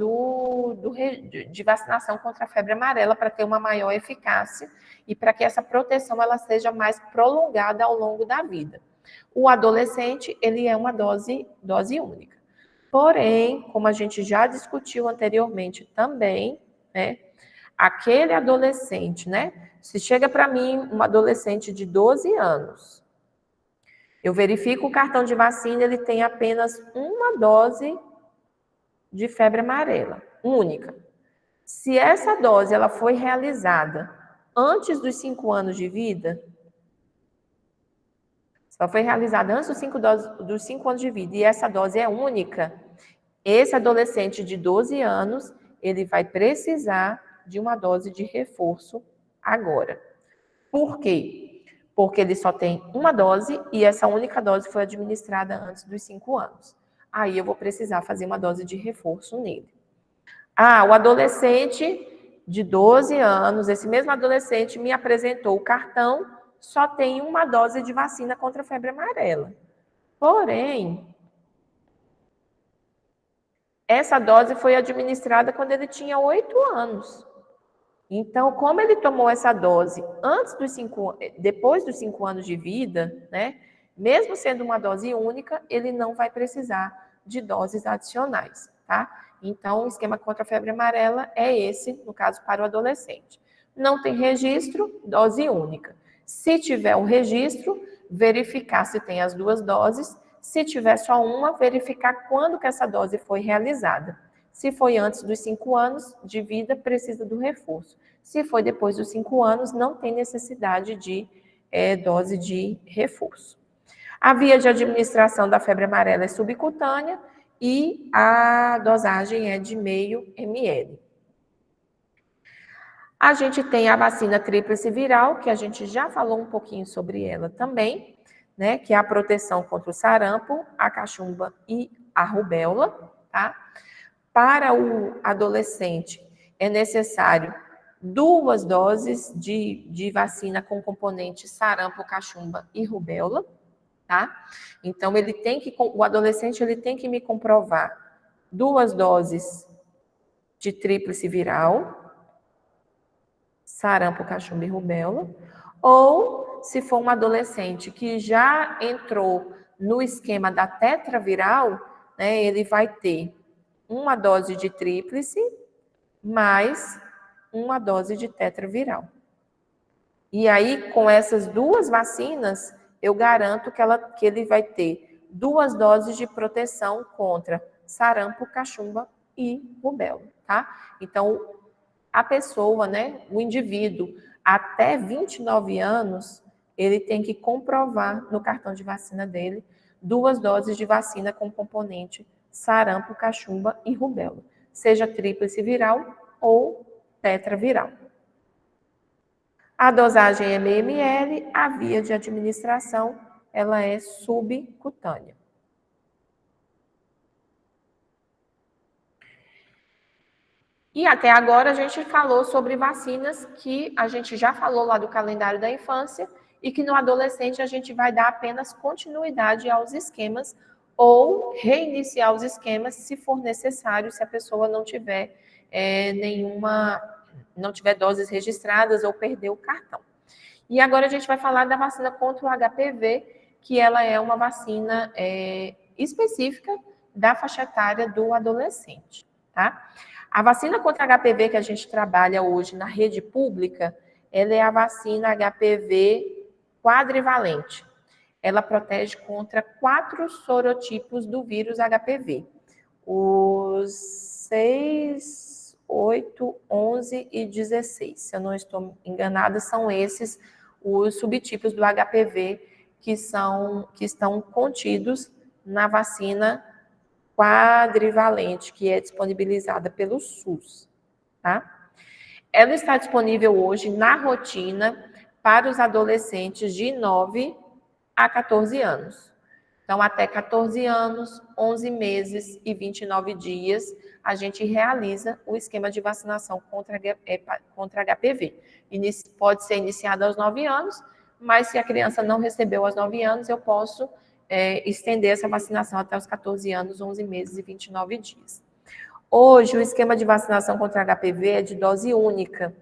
de vacinação contra a febre amarela para ter uma maior eficácia e para que essa proteção ela seja mais prolongada ao longo da vida. O adolescente, ele é uma dose única. Porém, como a gente já discutiu anteriormente também, né, aquele adolescente, né, se chega para mim um adolescente de 12 anos, eu verifico o cartão de vacina, ele tem apenas uma dose de febre amarela, única. Se essa dose ela foi realizada antes dos 5 anos de vida, se ela foi realizada antes dos 5 anos de vida e essa dose é única, esse adolescente de 12 anos, ele vai precisar de uma dose de reforço agora. Por quê? Porque ele só tem uma dose e essa única dose foi administrada antes dos 5 anos. Aí eu vou precisar fazer uma dose de reforço nele. O adolescente de 12 anos, esse mesmo adolescente me apresentou o cartão, só tem uma dose de vacina contra a febre amarela. Porém, essa dose foi administrada quando ele tinha 8 anos. Então, como ele tomou essa dose depois dos 5 anos de vida, né? Mesmo sendo uma dose única, ele não vai precisar de doses adicionais, tá? Então, o esquema contra a febre amarela é esse, no caso, para o adolescente. Não tem registro, dose única. Se tiver um registro, verificar se tem as 2 doses. Se tiver só uma, verificar quando que essa dose foi realizada. Se foi antes dos 5 anos de vida, precisa do reforço. Se foi depois dos 5 anos, não tem necessidade de dose de reforço. A via de administração da febre amarela é subcutânea e a dosagem é de meio ml. A gente tem a vacina tríplice viral, que a gente já falou um pouquinho sobre ela também, né, que é a proteção contra o sarampo, a cachumba e a rubéola, tá? Para o adolescente, é necessário 2 doses de vacina com componente sarampo, cachumba e rubéola, tá? Então, o adolescente ele tem que me comprovar 2 doses de tríplice viral, sarampo, cachumba e rubéola, ou se for um adolescente que já entrou no esquema da tetraviral, né, ele vai ter uma dose de tríplice mais uma dose de tetraviral, E aí, com essas 2 vacinas, eu garanto que ele vai ter 2 doses de proteção contra sarampo, cachumba e rubéola, tá? Então, a pessoa, né, o indivíduo, até 29 anos, ele tem que comprovar no cartão de vacina dele 2 doses de vacina com componente sarampo, cachumba e rubéola, seja tríplice viral ou tetraviral. A dosagem é meio ml, a via de administração ela é subcutânea. E até agora a gente falou sobre vacinas que a gente já falou lá do calendário da infância e que no adolescente a gente vai dar apenas continuidade aos esquemas ou reiniciar os esquemas se for necessário, se a pessoa não tiver não tiver doses registradas ou perdeu o cartão. E agora a gente vai falar da vacina contra o HPV, que ela é uma vacina específica da faixa etária do adolescente, tá? A vacina contra HPV que a gente trabalha hoje na rede pública, ela é a vacina HPV quadrivalente. Ela protege contra 4 sorotipos do vírus HPV. Os 6, 8, 11 e 16. Se eu não estou enganada, são esses os subtipos do HPV que estão contidos na vacina quadrivalente, que é disponibilizada pelo SUS, tá? Ela está disponível hoje na rotina para os adolescentes de 9 a 14 anos. Então, até 14 anos, 11 meses e 29 dias, a gente realiza o esquema de vacinação contra HPV. Pode ser iniciado aos 9 anos, mas se a criança não recebeu aos 9 anos, eu posso estender essa vacinação até os 14 anos, 11 meses e 29 dias. Hoje, o esquema de vacinação contra HPV é de dose única.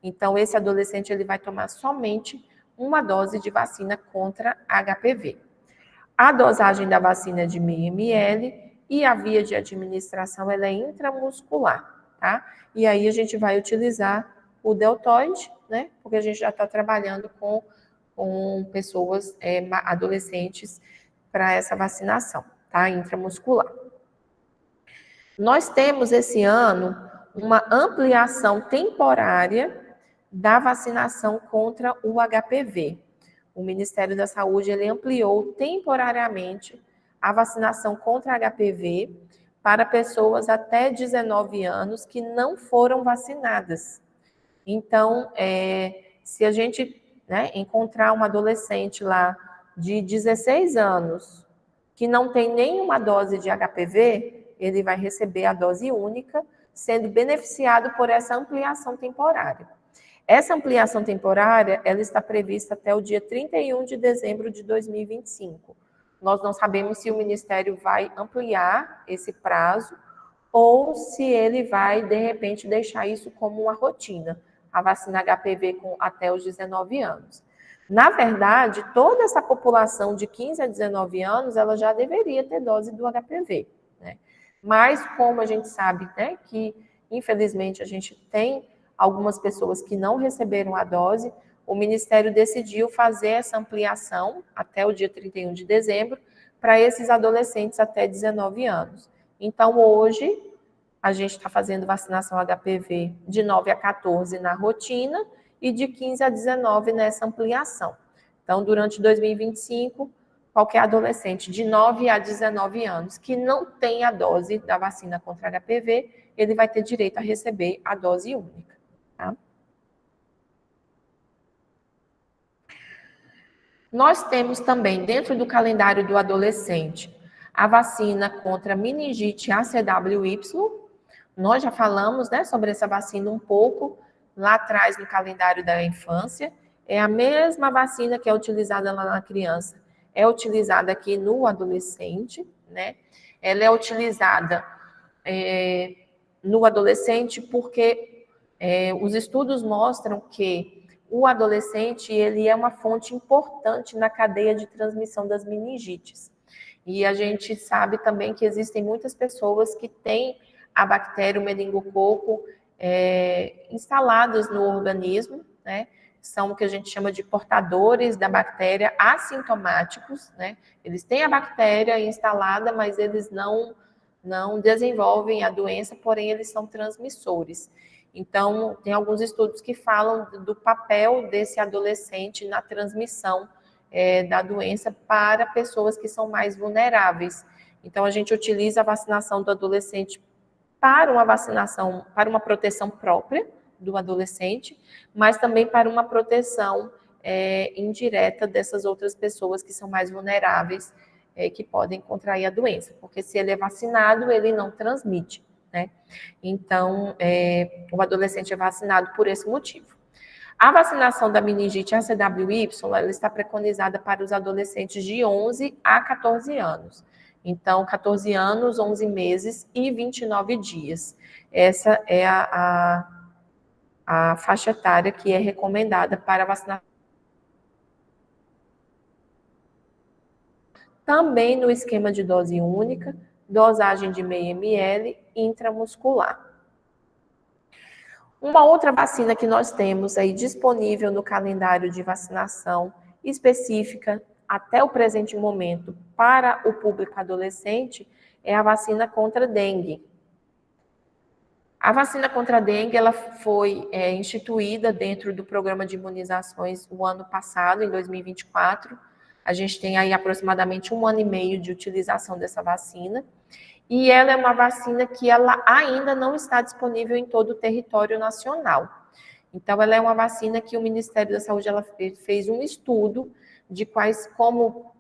Então, esse adolescente ele vai tomar somente uma dose de vacina contra HPV. A dosagem da vacina é de meio ml e a via de administração ela é intramuscular, tá? E aí a gente vai utilizar o deltoide, né? Porque a gente já está trabalhando com pessoas adolescentes para essa vacinação, tá? Intramuscular. Nós temos esse ano uma ampliação temporária da vacinação contra o HPV. O Ministério da Saúde ele ampliou temporariamente a vacinação contra HPV para pessoas até 19 anos que não foram vacinadas. Então, se a gente encontrar um adolescente lá de 16 anos que não tem nenhuma dose de HPV, ele vai receber a dose única, sendo beneficiado por essa ampliação temporária. Essa ampliação temporária, ela está prevista até o dia 31 de dezembro de 2025. Nós não sabemos se o Ministério vai ampliar esse prazo ou se ele vai, de repente, deixar isso como uma rotina, a vacina HPV até os 19 anos. Na verdade, toda essa população de 15 a 19 anos, ela já deveria ter dose do HPV, né? Mas, como a gente sabe, né, que, infelizmente, a gente tem algumas pessoas que não receberam a dose, o Ministério decidiu fazer essa ampliação até o dia 31 de dezembro para esses adolescentes até 19 anos. Então, hoje, a gente está fazendo vacinação HPV de 9 a 14 na rotina e de 15 a 19 nessa ampliação. Então, durante 2025, qualquer adolescente de 9 a 19 anos que não tem a dose da vacina contra HPV, ele vai ter direito a receber a dose única. Tá? Nós temos também, dentro do calendário do adolescente, a vacina contra meningite ACWY. Nós já falamos, né, sobre essa vacina um pouco lá atrás no calendário da infância. É a mesma vacina que é utilizada lá na criança, é utilizada aqui no adolescente, né? Ela é utilizada no adolescente porque os estudos mostram que o adolescente ele é uma fonte importante na cadeia de transmissão das meningites. E a gente sabe também que existem muitas pessoas que têm a bactéria, o meningococo, instaladas no organismo, né? são o que a gente chama de portadores da bactéria assintomáticos, né? Eles têm a bactéria instalada, mas eles não desenvolvem a doença, porém eles são transmissores. Então, tem alguns estudos que falam do papel desse adolescente na transmissão da doença para pessoas que são mais vulneráveis. Então, a gente utiliza a vacinação do adolescente para uma proteção própria do adolescente, mas também para uma proteção indireta dessas outras pessoas que são mais vulneráveis, que podem contrair a doença, porque se ele é vacinado, ele não transmite, né? Então, o adolescente é vacinado por esse motivo. A vacinação da meningite ACWY, ela está preconizada para os adolescentes de 11 a 14 anos. Então, 14 anos, 11 meses e 29 dias. Essa é a faixa etária que é recomendada para a vacinação. Também no esquema de dose única, dosagem de meio ml intramuscular. Uma outra vacina que nós temos aí disponível no calendário de vacinação específica até o presente momento para o público adolescente é a vacina contra dengue. A vacina contra a dengue ela foi instituída dentro do programa de imunizações o ano passado, em 2024. A gente tem aí aproximadamente 1 ano e meio de utilização dessa vacina. E ela é uma vacina que ela ainda não está disponível em todo o território nacional. Então, ela é uma vacina que o Ministério da Saúde ela fez um estudo de como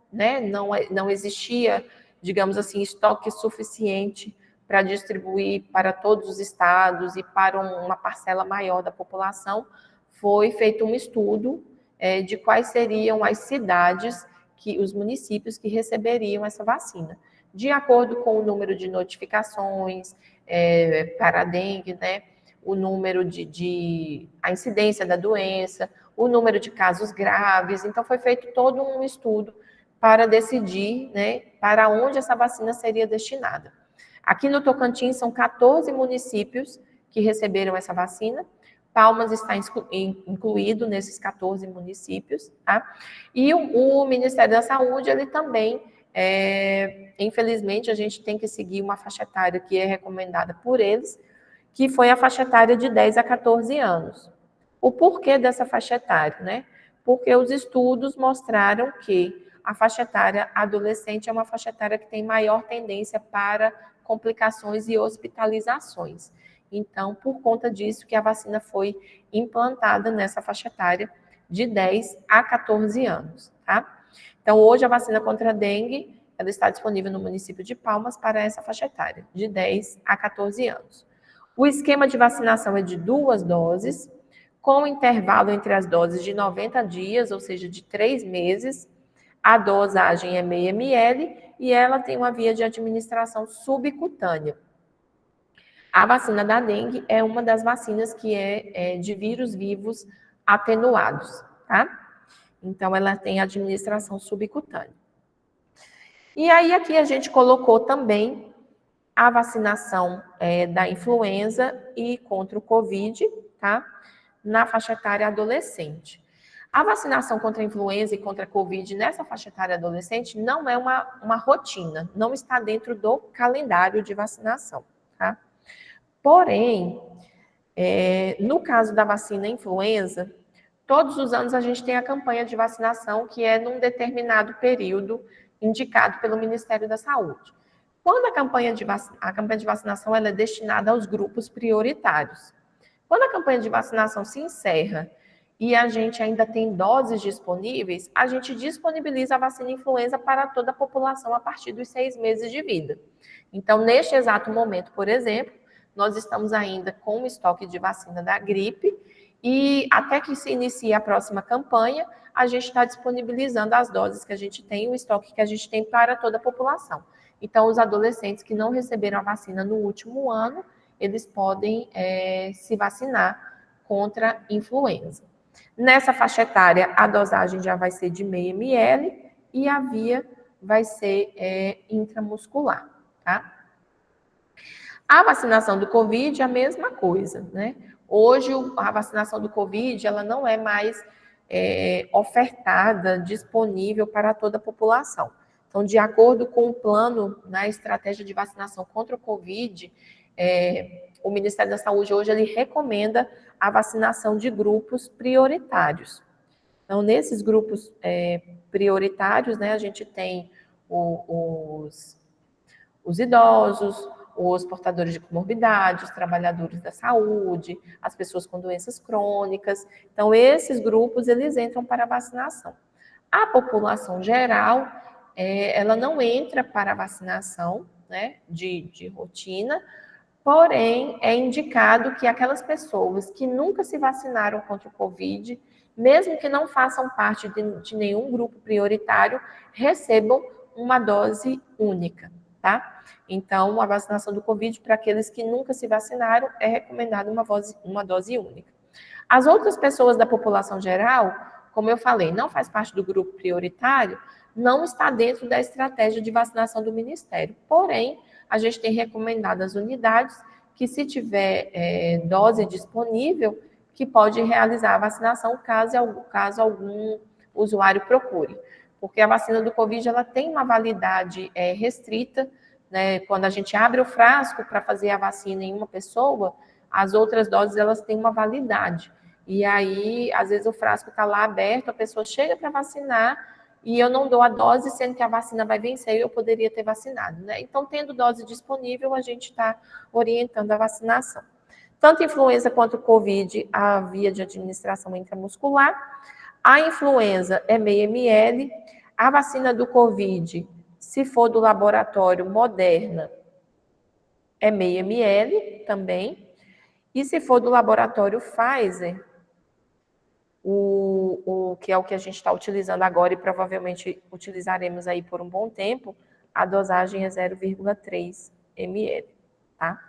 não existia, digamos assim, estoque suficiente para distribuir para todos os estados e para uma parcela maior da população, foi feito um estudo de quais seriam as cidades, os municípios que receberiam essa vacina. De acordo com o número de notificações para a dengue, né, o número a incidência da doença, o número de casos graves. Então, foi feito todo um estudo para decidir, né, para onde essa vacina seria destinada. Aqui no Tocantins, são 14 municípios que receberam essa vacina. Palmas está incluído nesses 14 municípios, tá? E o Ministério da Saúde, ele também, infelizmente, a gente tem que seguir uma faixa etária que é recomendada por eles, que foi a faixa etária de 10 a 14 anos. O porquê dessa faixa etária, né? Porque os estudos mostraram que a faixa etária adolescente é uma faixa etária que tem maior tendência para complicações e hospitalizações. Então, por conta disso que a vacina foi implantada nessa faixa etária de 10 a 14 anos, tá? Então, hoje a vacina contra a dengue, ela está disponível no município de Palmas para essa faixa etária, de 10 a 14 anos. O esquema de vacinação é de 2 doses, com intervalo entre as doses de 90 dias, ou seja, de 3 meses. A dosagem é meio ml e ela tem uma via de administração subcutânea. A vacina da dengue é uma das vacinas que é de vírus vivos atenuados, tá? Então, ela tem administração subcutânea. E aí, aqui a gente colocou também a vacinação da influenza e contra o Covid, tá? Na faixa etária adolescente. A vacinação contra a influenza e contra a Covid nessa faixa etária adolescente não é uma rotina, não está dentro do calendário de vacinação, tá? Porém, no caso da vacina influenza, todos os anos a gente tem a campanha de vacinação que é num determinado período indicado pelo Ministério da Saúde. Quando a campanha de vacinação ela é destinada aos grupos prioritários. Quando a campanha de vacinação se encerra e a gente ainda tem doses disponíveis, a gente disponibiliza a vacina influenza para toda a população a partir dos 6 meses de vida. Então, neste exato momento, por exemplo, nós estamos ainda com o estoque de vacina da gripe e até que se inicie a próxima campanha, a gente está disponibilizando as doses que a gente tem, o estoque que a gente tem para toda a população. Então, os adolescentes que não receberam a vacina no último ano, eles podem se vacinar contra influenza. Nessa faixa etária, a dosagem já vai ser de meio ml e a via vai ser intramuscular, tá? A vacinação do Covid é a mesma coisa, né? Hoje, a vacinação do Covid, ela não é mais ofertada, disponível para toda a população. Então, de acordo com o plano na estratégia de vacinação contra o Covid, o Ministério da Saúde hoje ele recomenda a vacinação de grupos prioritários. Então, nesses grupos prioritários, né, a gente tem os idosos, os portadores de comorbidades, os trabalhadores da saúde, as pessoas com doenças crônicas. Então, esses grupos, eles entram para a vacinação. A população geral, ela não entra para a vacinação, né, de rotina, porém, é indicado que aquelas pessoas que nunca se vacinaram contra o Covid, mesmo que não façam parte de nenhum grupo prioritário, recebam uma dose única, tá? Então, a vacinação do Covid, para aqueles que nunca se vacinaram, é recomendada uma dose única. As outras pessoas da população geral, como eu falei, não faz parte do grupo prioritário, não está dentro da estratégia de vacinação do Ministério. Porém, a gente tem recomendado às unidades que, se tiver dose disponível, que pode realizar a vacinação caso algum usuário procure. Porque a vacina do Covid ela tem uma validade restrita, né? Quando a gente abre o frasco para fazer a vacina em uma pessoa, as outras doses elas têm uma validade. E aí, às vezes, o frasco está lá aberto, a pessoa chega para vacinar e eu não dou a dose, sendo que a vacina vai vencer e eu poderia ter vacinado, né? Então, tendo dose disponível, a gente está orientando a vacinação. Tanto influenza quanto Covid, a via de administração intramuscular. A influenza é meio ml. A vacina do Covid, se for do laboratório Moderna, é meio ml também. E se for do laboratório Pfizer, que é o que a gente está utilizando agora e provavelmente utilizaremos aí por um bom tempo, a dosagem é 0,3 ml, tá?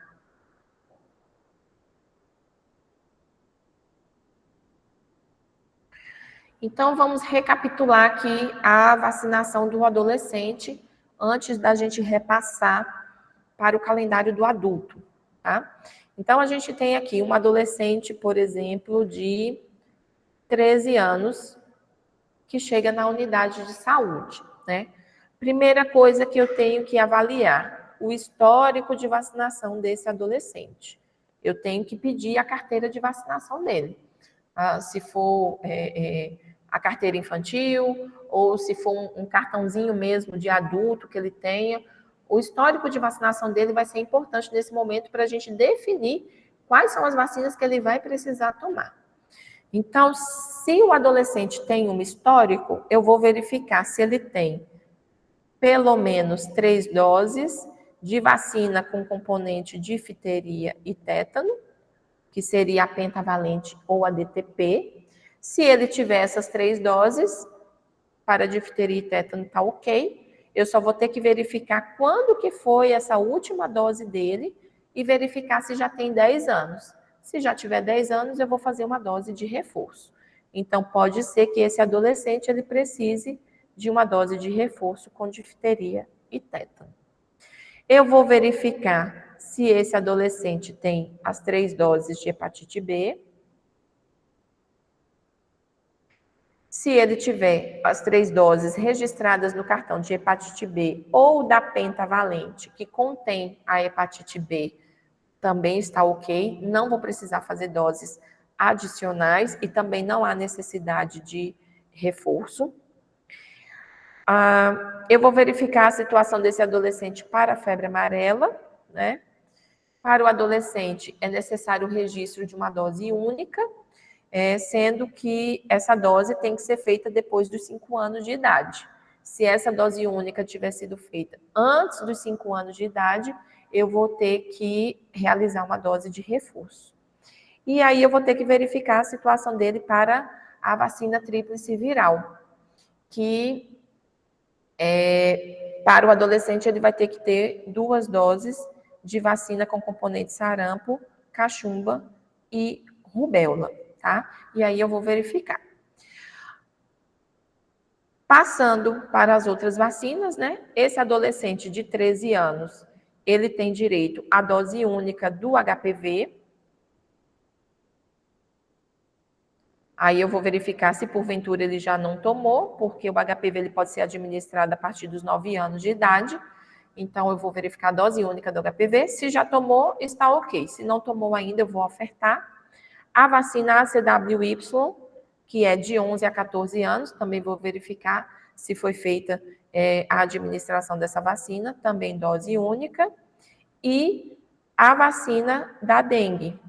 Então, vamos recapitular aqui a vacinação do adolescente antes da gente repassar para o calendário do adulto, tá? Então, a gente tem aqui um adolescente, por exemplo, de 13 anos, que chega na unidade de saúde, né? Primeira coisa que eu tenho que avaliar, o histórico de vacinação desse adolescente. Eu tenho que pedir a carteira de vacinação dele. Se for a carteira infantil, ou se for um cartãozinho mesmo de adulto que ele tenha, o histórico de vacinação dele vai ser importante nesse momento para a gente definir quais são as vacinas que ele vai precisar tomar. Então, se o adolescente tem um histórico, eu vou verificar se ele tem pelo menos 3 doses de vacina com componente difteria e tétano, que seria a pentavalente ou a DTP. Se ele tiver essas 3 doses, para difteria e tétano está ok. Eu só vou ter que verificar quando que foi essa última dose dele e verificar se já tem 10 anos. Se já tiver 10 anos, eu vou fazer uma dose de reforço. Então, pode ser que esse adolescente ele precise de uma dose de reforço com difteria e tétano. Eu vou verificar se esse adolescente tem as 3 doses de hepatite B. Se ele tiver as 3 doses registradas no cartão de hepatite B ou da pentavalente, que contém a hepatite B, também está ok. Não vou precisar fazer doses adicionais e também não há necessidade de reforço. Eu vou verificar a situação desse adolescente para a febre amarela, né? Para o adolescente, é necessário o registro de uma dose única, sendo que essa dose tem que ser feita depois dos 5 anos de idade. Se essa dose única tiver sido feita antes dos 5 anos de idade, eu vou ter que realizar uma dose de reforço. E aí eu vou ter que verificar a situação dele para a vacina tríplice viral, que para o adolescente ele vai ter que ter 2 doses de vacina com componente sarampo, cachumba e rubéola, tá? E aí eu vou verificar. Passando para as outras vacinas, né? Esse adolescente de 13 anos, ele tem direito à dose única do HPV. Aí eu vou verificar se porventura ele já não tomou, porque o HPV ele pode ser administrado a partir dos 9 anos de idade. Então, eu vou verificar a dose única do HPV. Se já tomou, está ok. Se não tomou ainda, eu vou ofertar. A vacina ACWY, que é de 11 a 14 anos, também vou verificar se foi feita a administração dessa vacina, também dose única. E a vacina da dengue,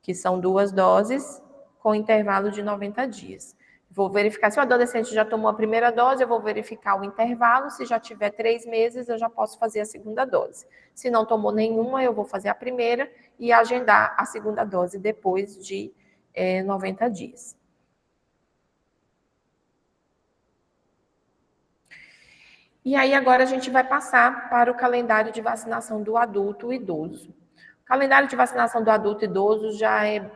que são 2 doses com intervalo de 90 dias. Vou verificar se o adolescente já tomou a primeira dose, eu vou verificar o intervalo. Se já tiver 3 meses, eu já posso fazer a segunda dose. Se não tomou nenhuma, eu vou fazer a primeira e agendar a segunda dose depois de 90 dias. E aí agora a gente vai passar para o calendário de vacinação do adulto e idoso. O calendário de vacinação do adulto e idoso já é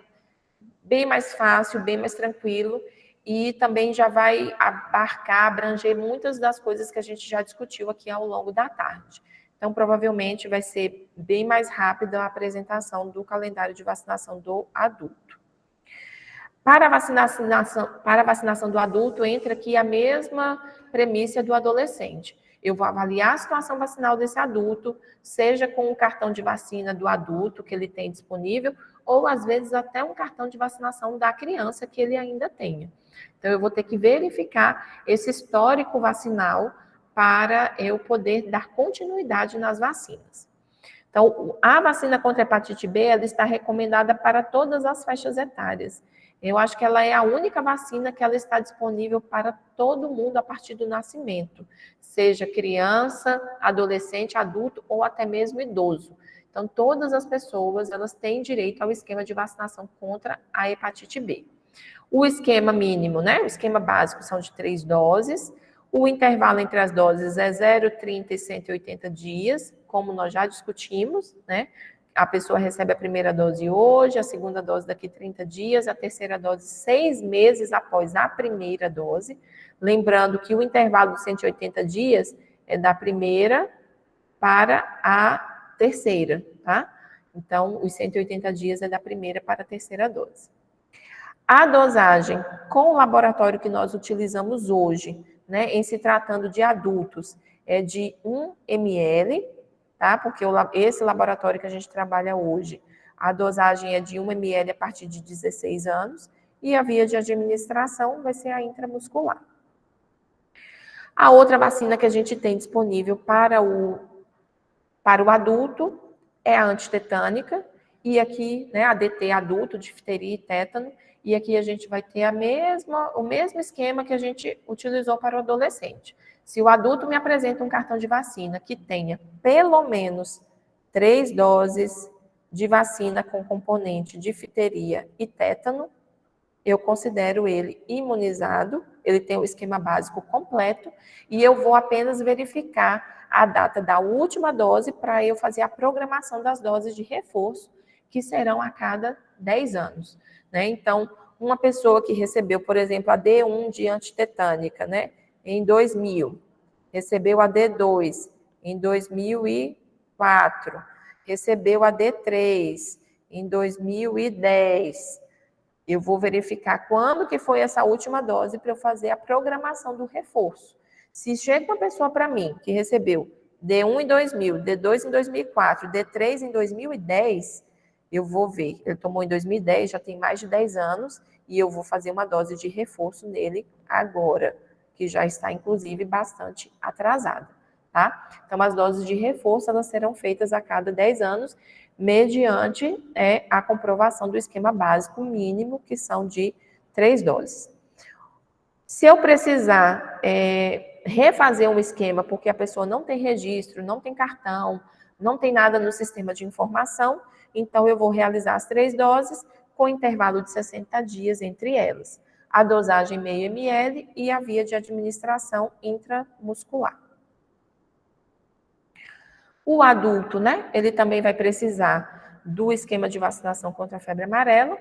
bem mais fácil, bem mais tranquilo, e também já vai abranger muitas das coisas que a gente já discutiu aqui ao longo da tarde. Então, provavelmente, vai ser bem mais rápida a apresentação do calendário de vacinação do adulto. Para a vacinação do adulto, entra aqui a mesma premissa do adolescente. Eu vou avaliar a situação vacinal desse adulto, seja com o cartão de vacina do adulto que ele tem disponível, ou às vezes até um cartão de vacinação da criança que ele ainda tenha. Então, eu vou ter que verificar esse histórico vacinal para eu poder dar continuidade nas vacinas. Então, a vacina contra a hepatite B, ela está recomendada para todas as faixas etárias. Eu acho que ela é a única vacina que ela está disponível para todo mundo a partir do nascimento, seja criança, adolescente, adulto ou até mesmo idoso. Então, todas as pessoas, elas têm direito ao esquema de vacinação contra a hepatite B. O esquema mínimo, né? O esquema básico são de 3 doses. O intervalo entre as doses é 0, 30 e 180 dias, como nós já discutimos, né? A pessoa recebe a primeira dose hoje, a segunda dose daqui 30 dias, a terceira dose 6 meses após a primeira dose. Lembrando que o intervalo de 180 dias é da primeira para a terceira, tá? Então, os 180 dias é da primeira para a terceira dose. A dosagem com o laboratório que nós utilizamos hoje, né, em se tratando de adultos, é de 1 ml, tá? Porque esse laboratório que a gente trabalha hoje, a dosagem é de 1 ml a partir de 16 anos, e a via de administração vai ser a intramuscular. A outra vacina que a gente tem disponível para o adulto é a antitetânica, e aqui, né, a DT adulto, difteria e tétano, e aqui a gente vai ter o mesmo esquema que a gente utilizou para o adolescente. Se o adulto me apresenta um cartão de vacina que tenha pelo menos 3 doses de vacina com componente difteria e tétano, eu considero ele imunizado, ele tem o esquema básico completo, e eu vou apenas verificar a data da última dose para eu fazer a programação das doses de reforço, que serão a cada 10 anos. Né? Então, uma pessoa que recebeu, por exemplo, a D1 de antitetânica, né, em 2000, recebeu a D2 em 2004, recebeu a D3 em 2010, eu vou verificar quando que foi essa última dose para eu fazer a programação do reforço. Se chega uma pessoa para mim que recebeu D1 em 2000, D2 em 2004, D3 em 2010, eu vou ver. Ele tomou em 2010, já tem mais de 10 anos, e eu vou fazer uma dose de reforço nele agora, que já está, inclusive, bastante atrasada, tá? Então, as doses de reforço, elas serão feitas a cada 10 anos, mediante a comprovação do esquema básico mínimo, que são de 3 doses. Se eu precisar refazer um esquema, porque a pessoa não tem registro, não tem cartão, não tem nada no sistema de informação, então eu vou realizar as 3 doses com intervalo de 60 dias entre elas. A dosagem meio ml e a via de administração intramuscular. O adulto, né, ele também vai precisar do esquema de vacinação contra a febre amarela.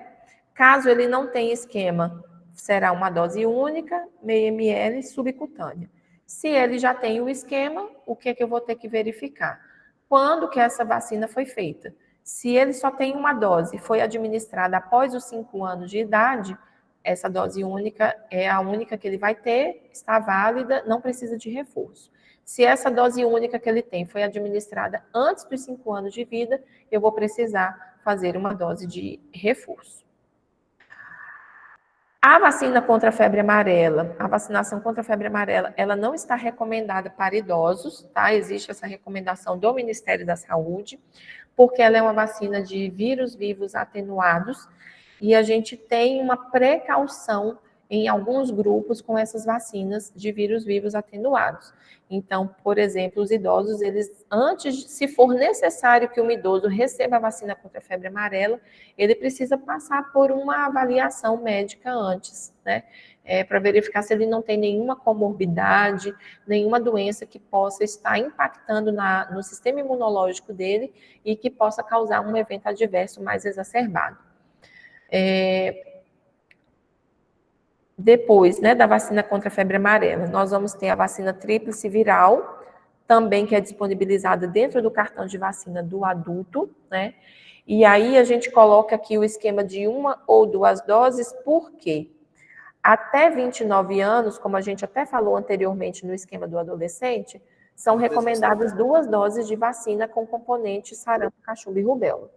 Caso ele não tenha esquema, será uma dose única, meio ml, subcutânea. Se ele já tem o esquema, o que é que eu vou ter que verificar? Quando que essa vacina foi feita? Se ele só tem uma dose e foi administrada após os 5 anos de idade, essa dose única é a única que ele vai ter, está válida, não precisa de reforço. Se essa dose única que ele tem foi administrada antes dos 5 anos de vida, eu vou precisar fazer uma dose de reforço. A vacina contra a febre amarela, a vacinação contra a febre amarela, ela não está recomendada para idosos, tá? Existe essa recomendação do Ministério da Saúde, porque ela é uma vacina de vírus vivos atenuados, e a gente tem uma precaução em alguns grupos com essas vacinas de vírus vivos atenuados. Então, por exemplo, os idosos, eles, antes, se for necessário que um idoso receba a vacina contra a febre amarela, ele precisa passar por uma avaliação médica antes, né? Para verificar se ele não tem nenhuma comorbidade, nenhuma doença que possa estar impactando no sistema imunológico dele e que possa causar um evento adverso mais exacerbado. Depois, né, da vacina contra a febre amarela, nós vamos ter a vacina tríplice viral, também que é disponibilizada dentro do cartão de vacina do adulto, né? E aí a gente coloca aqui o esquema de 1 ou 2 doses, por quê? Até 29 anos, como a gente até falou anteriormente no esquema do adolescente, são recomendadas 2 doses de vacina com componente sarampo, cachumba e rubéola.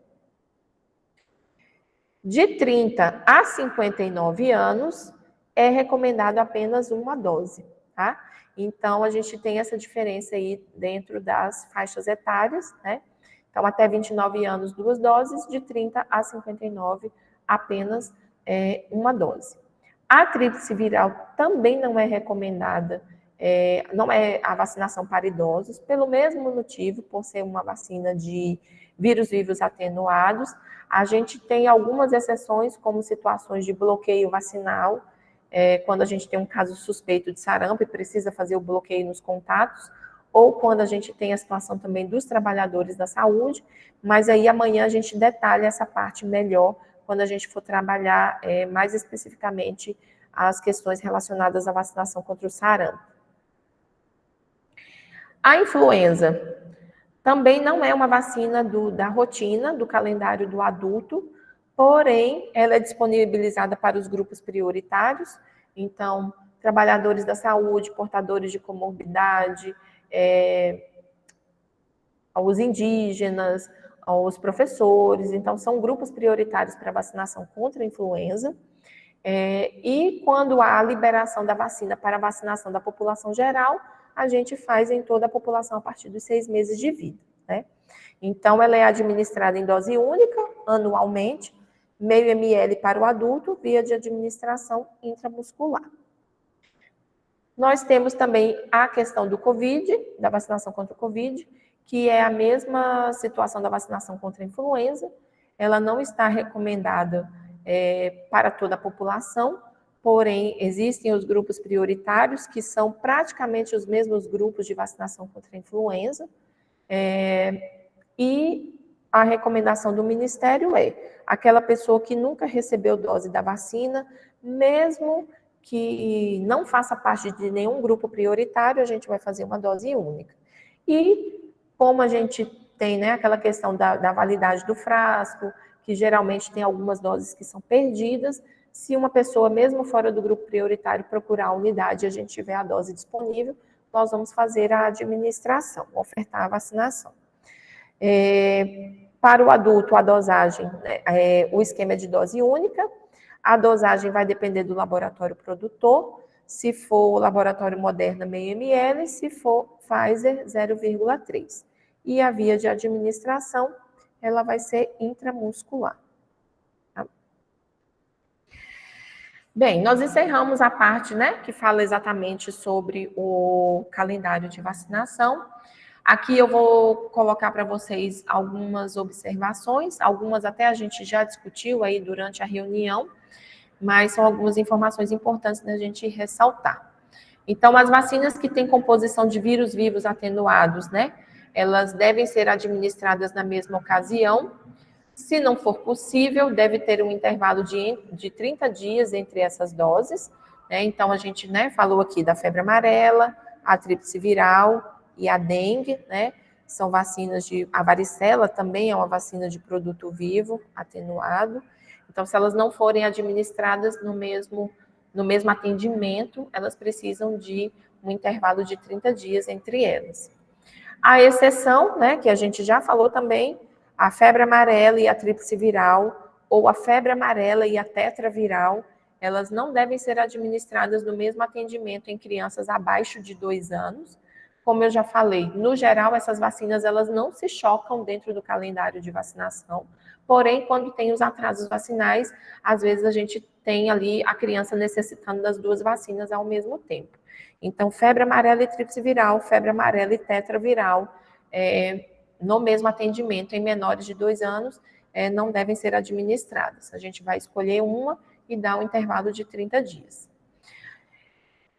De 30 a 59 anos, é recomendado apenas 1 dose, tá? Então, a gente tem essa diferença aí dentro das faixas etárias, né? Então, até 29 anos, 2 doses, de 30 a 59, apenas 1 dose. A tríplice viral também não é recomendada, não é a vacinação para idosos, pelo mesmo motivo, por ser uma vacina de vírus vivos atenuados. A gente tem algumas exceções, como situações de bloqueio vacinal, quando a gente tem um caso suspeito de sarampo e precisa fazer o bloqueio nos contatos, ou quando a gente tem a situação também dos trabalhadores da saúde, mas aí amanhã a gente detalha essa parte melhor, quando a gente for trabalhar mais especificamente as questões relacionadas à vacinação contra o sarampo. A influenza também não é uma vacina da rotina, do calendário do adulto, porém, ela é disponibilizada para os grupos prioritários, então, trabalhadores da saúde, portadores de comorbidade, aos indígenas, aos professores, então, são grupos prioritários para vacinação contra a influenza. E quando há a liberação da vacina para a vacinação da população geral, a gente faz em toda a população a partir dos 6 meses de vida, né? Então, ela é administrada em dose única, anualmente, meio ml para o adulto, via de administração intramuscular. Nós temos também a questão do Covid, da vacinação contra o Covid, que é a mesma situação da vacinação contra a influenza. Ela não está recomendada para toda a população, porém, existem os grupos prioritários, que são praticamente os mesmos grupos de vacinação contra a influenza, e a recomendação do Ministério é aquela pessoa que nunca recebeu dose da vacina, mesmo que não faça parte de nenhum grupo prioritário, a gente vai fazer uma dose única. E como a gente tem, né, aquela questão da validade do frasco, que geralmente tem algumas doses que são perdidas, se uma pessoa, mesmo fora do grupo prioritário, procurar a unidade e a gente tiver a dose disponível, nós vamos fazer a administração, ofertar a vacinação. Para o adulto, a dosagem, o esquema é de dose única, a dosagem vai depender do laboratório produtor, se for o laboratório Moderna, meio ml, se for Pfizer, 0,3. E a via de administração, ela vai ser intramuscular. Tá? Bem, nós encerramos a parte, né, que fala exatamente sobre o calendário de vacinação. Aqui eu vou colocar para vocês algumas observações, algumas até a gente já discutiu aí durante a reunião, mas são algumas informações importantes da gente ressaltar. Então, as vacinas que têm composição de vírus vivos atenuados, né, elas devem ser administradas na mesma ocasião. Se não for possível, deve ter um intervalo de 30 dias entre essas doses, né? Então, a gente, né, falou aqui da febre amarela, a tríplice viral e a dengue, né? São vacinas a varicela também é uma vacina de produto vivo atenuado. Então, Então, se elas não forem administradas no mesmo atendimento, elas precisam de um intervalo de 30 dias entre elas. A exceção, né, que a gente já falou também, a febre amarela e a tríplice viral, ou a febre amarela e a tetraviral, elas não devem ser administradas no mesmo atendimento em crianças abaixo de 2 anos. Como eu já falei, no geral, essas vacinas elas não se chocam dentro do calendário de vacinação. Porém, quando tem os atrasos vacinais, às vezes a gente tem ali a criança necessitando das 2 vacinas ao mesmo tempo. Então, febre amarela e tríplice viral, febre amarela e tetraviral, no mesmo atendimento em menores de 2 anos, não devem ser administradas. A gente vai escolher uma e dar um intervalo de 30 dias.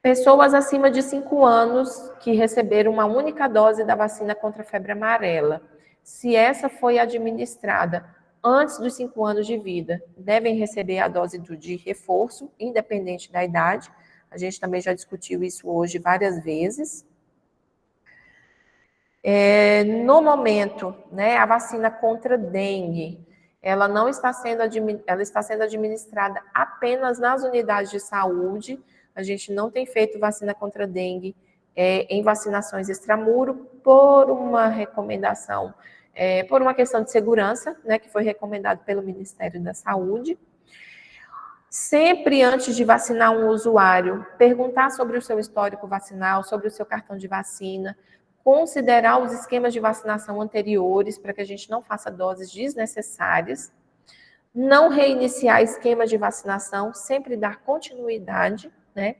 Pessoas acima de 5 anos que receberam uma única dose da vacina contra a febre amarela, se essa foi administrada antes dos 5 anos de vida, devem receber a dose de reforço, independente da idade. A gente também já discutiu isso hoje várias vezes. No momento, né, a vacina contra dengue, ela está sendo administrada apenas nas unidades de saúde. A gente não tem feito vacina contra dengue em vacinações extramuro por uma recomendação, por uma questão de segurança, né, que foi recomendado pelo Ministério da Saúde. Sempre antes de vacinar um usuário, perguntar sobre o seu histórico vacinal, sobre o seu cartão de vacina, considerar os esquemas de vacinação anteriores para que a gente não faça doses desnecessárias, não reiniciar esquemas de vacinação, sempre dar continuidade, né?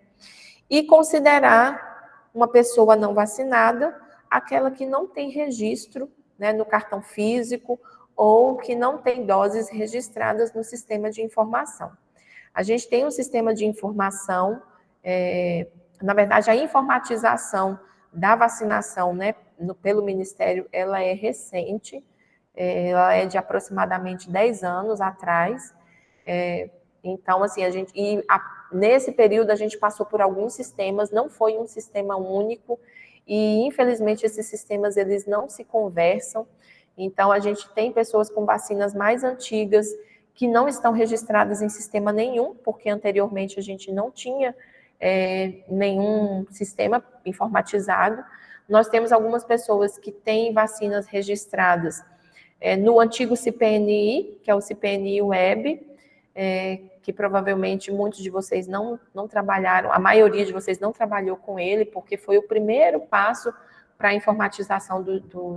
E considerar uma pessoa não vacinada aquela que não tem registro, né, no cartão físico ou que não tem doses registradas no sistema de informação. A gente tem um sistema de informação, na verdade, a informatização da vacinação, né, pelo Ministério, ela é recente, ela é de aproximadamente 10 anos atrás. Então, assim, nesse período a gente passou por alguns sistemas, não foi um sistema único, e infelizmente esses sistemas eles não se conversam. Então, a gente tem pessoas com vacinas mais antigas que não estão registradas em sistema nenhum, porque anteriormente a gente não tinha nenhum sistema informatizado. Nós temos algumas pessoas que têm vacinas registradas no antigo CPNI, que é o CPNI Web, que provavelmente muitos de vocês não trabalharam, a maioria de vocês não trabalhou com ele, porque foi o primeiro passo para a informatização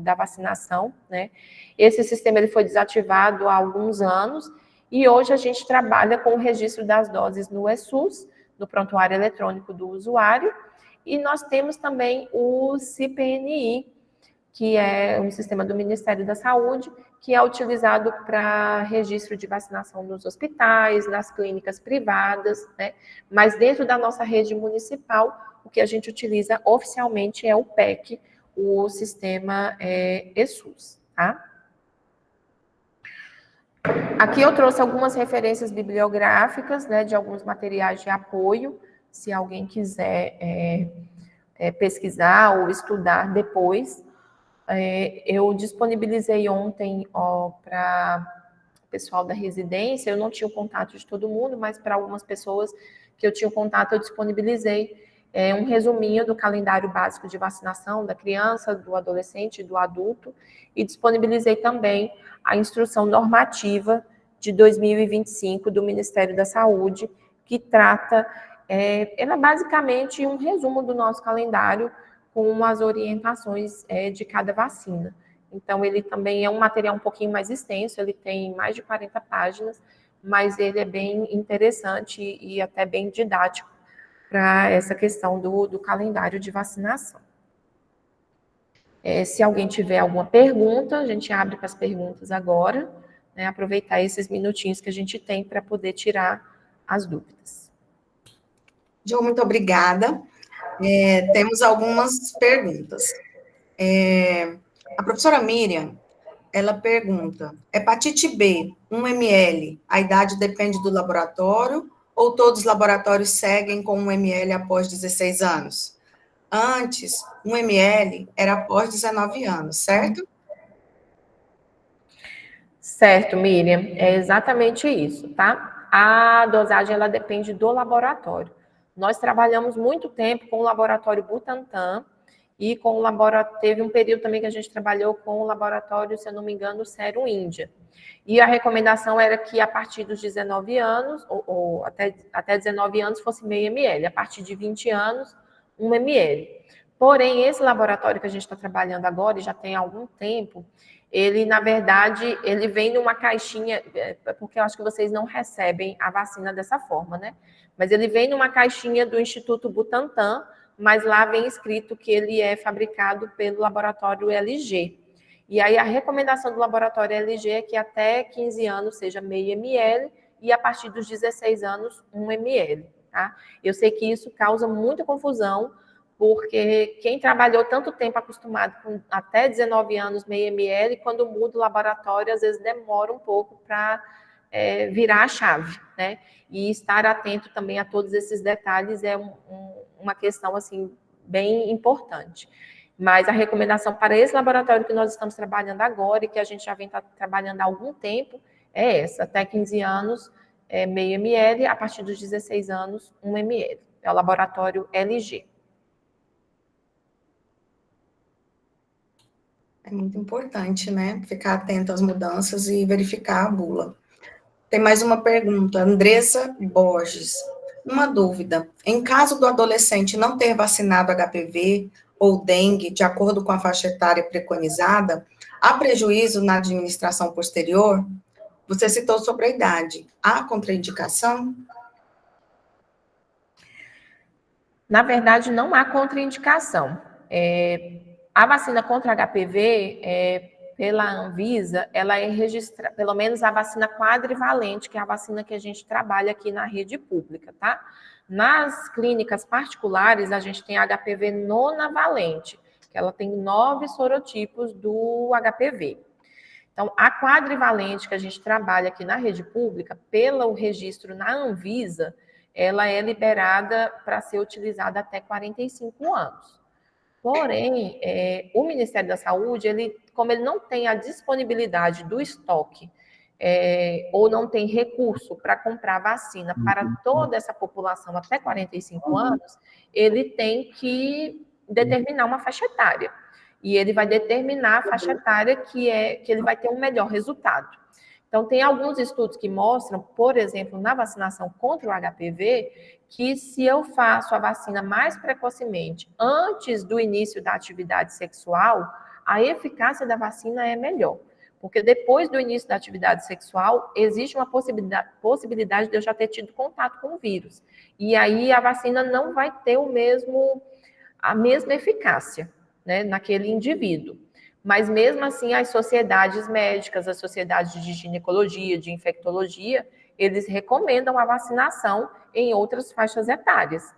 da vacinação, né? Esse sistema ele foi desativado há alguns anos, e hoje a gente trabalha com o registro das doses no ESUS, no prontuário eletrônico do usuário, e nós temos também o CPNI, que é um sistema do Ministério da Saúde, que é utilizado para registro de vacinação nos hospitais, nas clínicas privadas, né? Mas dentro da nossa rede municipal, o que a gente utiliza oficialmente é o PEC, o sistema ESUS, tá? Aqui eu trouxe algumas referências bibliográficas, né, de alguns materiais de apoio, se alguém quiser pesquisar ou estudar depois. Eu disponibilizei ontem para o pessoal da residência, eu não tinha o contato de todo mundo, mas para algumas pessoas que eu tinha o contato, eu disponibilizei um resuminho do calendário básico de vacinação da criança, do adolescente e do adulto, e disponibilizei também a instrução normativa de 2025 do Ministério da Saúde, que trata, ela é basicamente um resumo do nosso calendário com as orientações de cada vacina. Então, ele também é um material um pouquinho mais extenso, ele tem mais de 40 páginas, mas ele é bem interessante e até bem didático para essa questão do calendário de vacinação. Se alguém tiver alguma pergunta, a gente abre para as perguntas agora, né, aproveitar esses minutinhos que a gente tem para poder tirar as dúvidas. Jo, muito obrigada. Temos algumas perguntas. A professora Miriam, ela pergunta, hepatite B, 1 ml, a idade depende do laboratório ou todos os laboratórios seguem com 1 ml após 16 anos? Antes, 1 ml era após 19 anos, certo? Certo, Miriam, é exatamente isso, tá? A dosagem, ela depende do laboratório. Nós trabalhamos muito tempo com o laboratório Butantan e com o laboratório, teve um período também que a gente trabalhou com o laboratório, se eu não me engano, Serum Índia. E a recomendação era que a partir dos 19 anos, ou até 19 anos, fosse meio ml, a partir de 20 anos, 1 ml. Porém, esse laboratório que a gente está trabalhando agora, e já tem algum tempo, ele, na verdade, ele vem numa caixinha, porque eu acho que vocês não recebem a vacina dessa forma, né? Mas ele vem numa caixinha do Instituto Butantan, mas lá vem escrito que ele é fabricado pelo laboratório LG. E aí a recomendação do laboratório LG é que até 15 anos seja meio ml e a partir dos 16 anos 1 ml, tá? Eu sei que isso causa muita confusão, porque quem trabalhou tanto tempo acostumado com até 19 anos meio ml, quando muda o laboratório, às vezes demora um pouco para virar a chave, né? E estar atento também a todos esses detalhes é uma questão, assim, bem importante. Mas a recomendação para esse laboratório que nós estamos trabalhando agora e que a gente já vem trabalhando há algum tempo é essa, até 15 anos, meio ml, a partir dos 16 anos, 1 ml. É o laboratório LG. É muito importante, né? Ficar atento às mudanças e verificar a bula. Tem mais uma pergunta, Andressa Borges. Uma dúvida: em caso do adolescente não ter vacinado HPV ou dengue, de acordo com a faixa etária preconizada, há prejuízo na administração posterior? Você citou sobre a idade. Há contraindicação? Na verdade, não há contraindicação. A vacina contra HPV, pela Anvisa, ela é registrada, pelo menos a vacina quadrivalente, que é a vacina que a gente trabalha aqui na rede pública, tá? Nas clínicas particulares, a gente tem HPV nonavalente, que ela tem 9 sorotipos do HPV. Então, a quadrivalente que a gente trabalha aqui na rede pública, pelo registro na Anvisa, ela é liberada para ser utilizada até 45 anos. Porém, o Ministério da Saúde, como ele não tem a disponibilidade do estoque, ou não tem recurso para comprar vacina para toda essa população até 45 anos, ele tem que determinar uma faixa etária. E ele vai determinar a faixa etária que ele vai ter um melhor resultado. Então, tem alguns estudos que mostram, por exemplo, na vacinação contra o HPV, que se eu faço a vacina mais precocemente, antes do início da atividade sexual, a eficácia da vacina é melhor. Porque depois do início da atividade sexual, existe uma possibilidade de eu já ter tido contato com o vírus. E aí a vacina não vai ter a mesma eficácia, né, naquele indivíduo. Mas mesmo assim, as sociedades médicas, as sociedades de ginecologia, de infectologia, eles recomendam a vacinação em outras faixas etárias.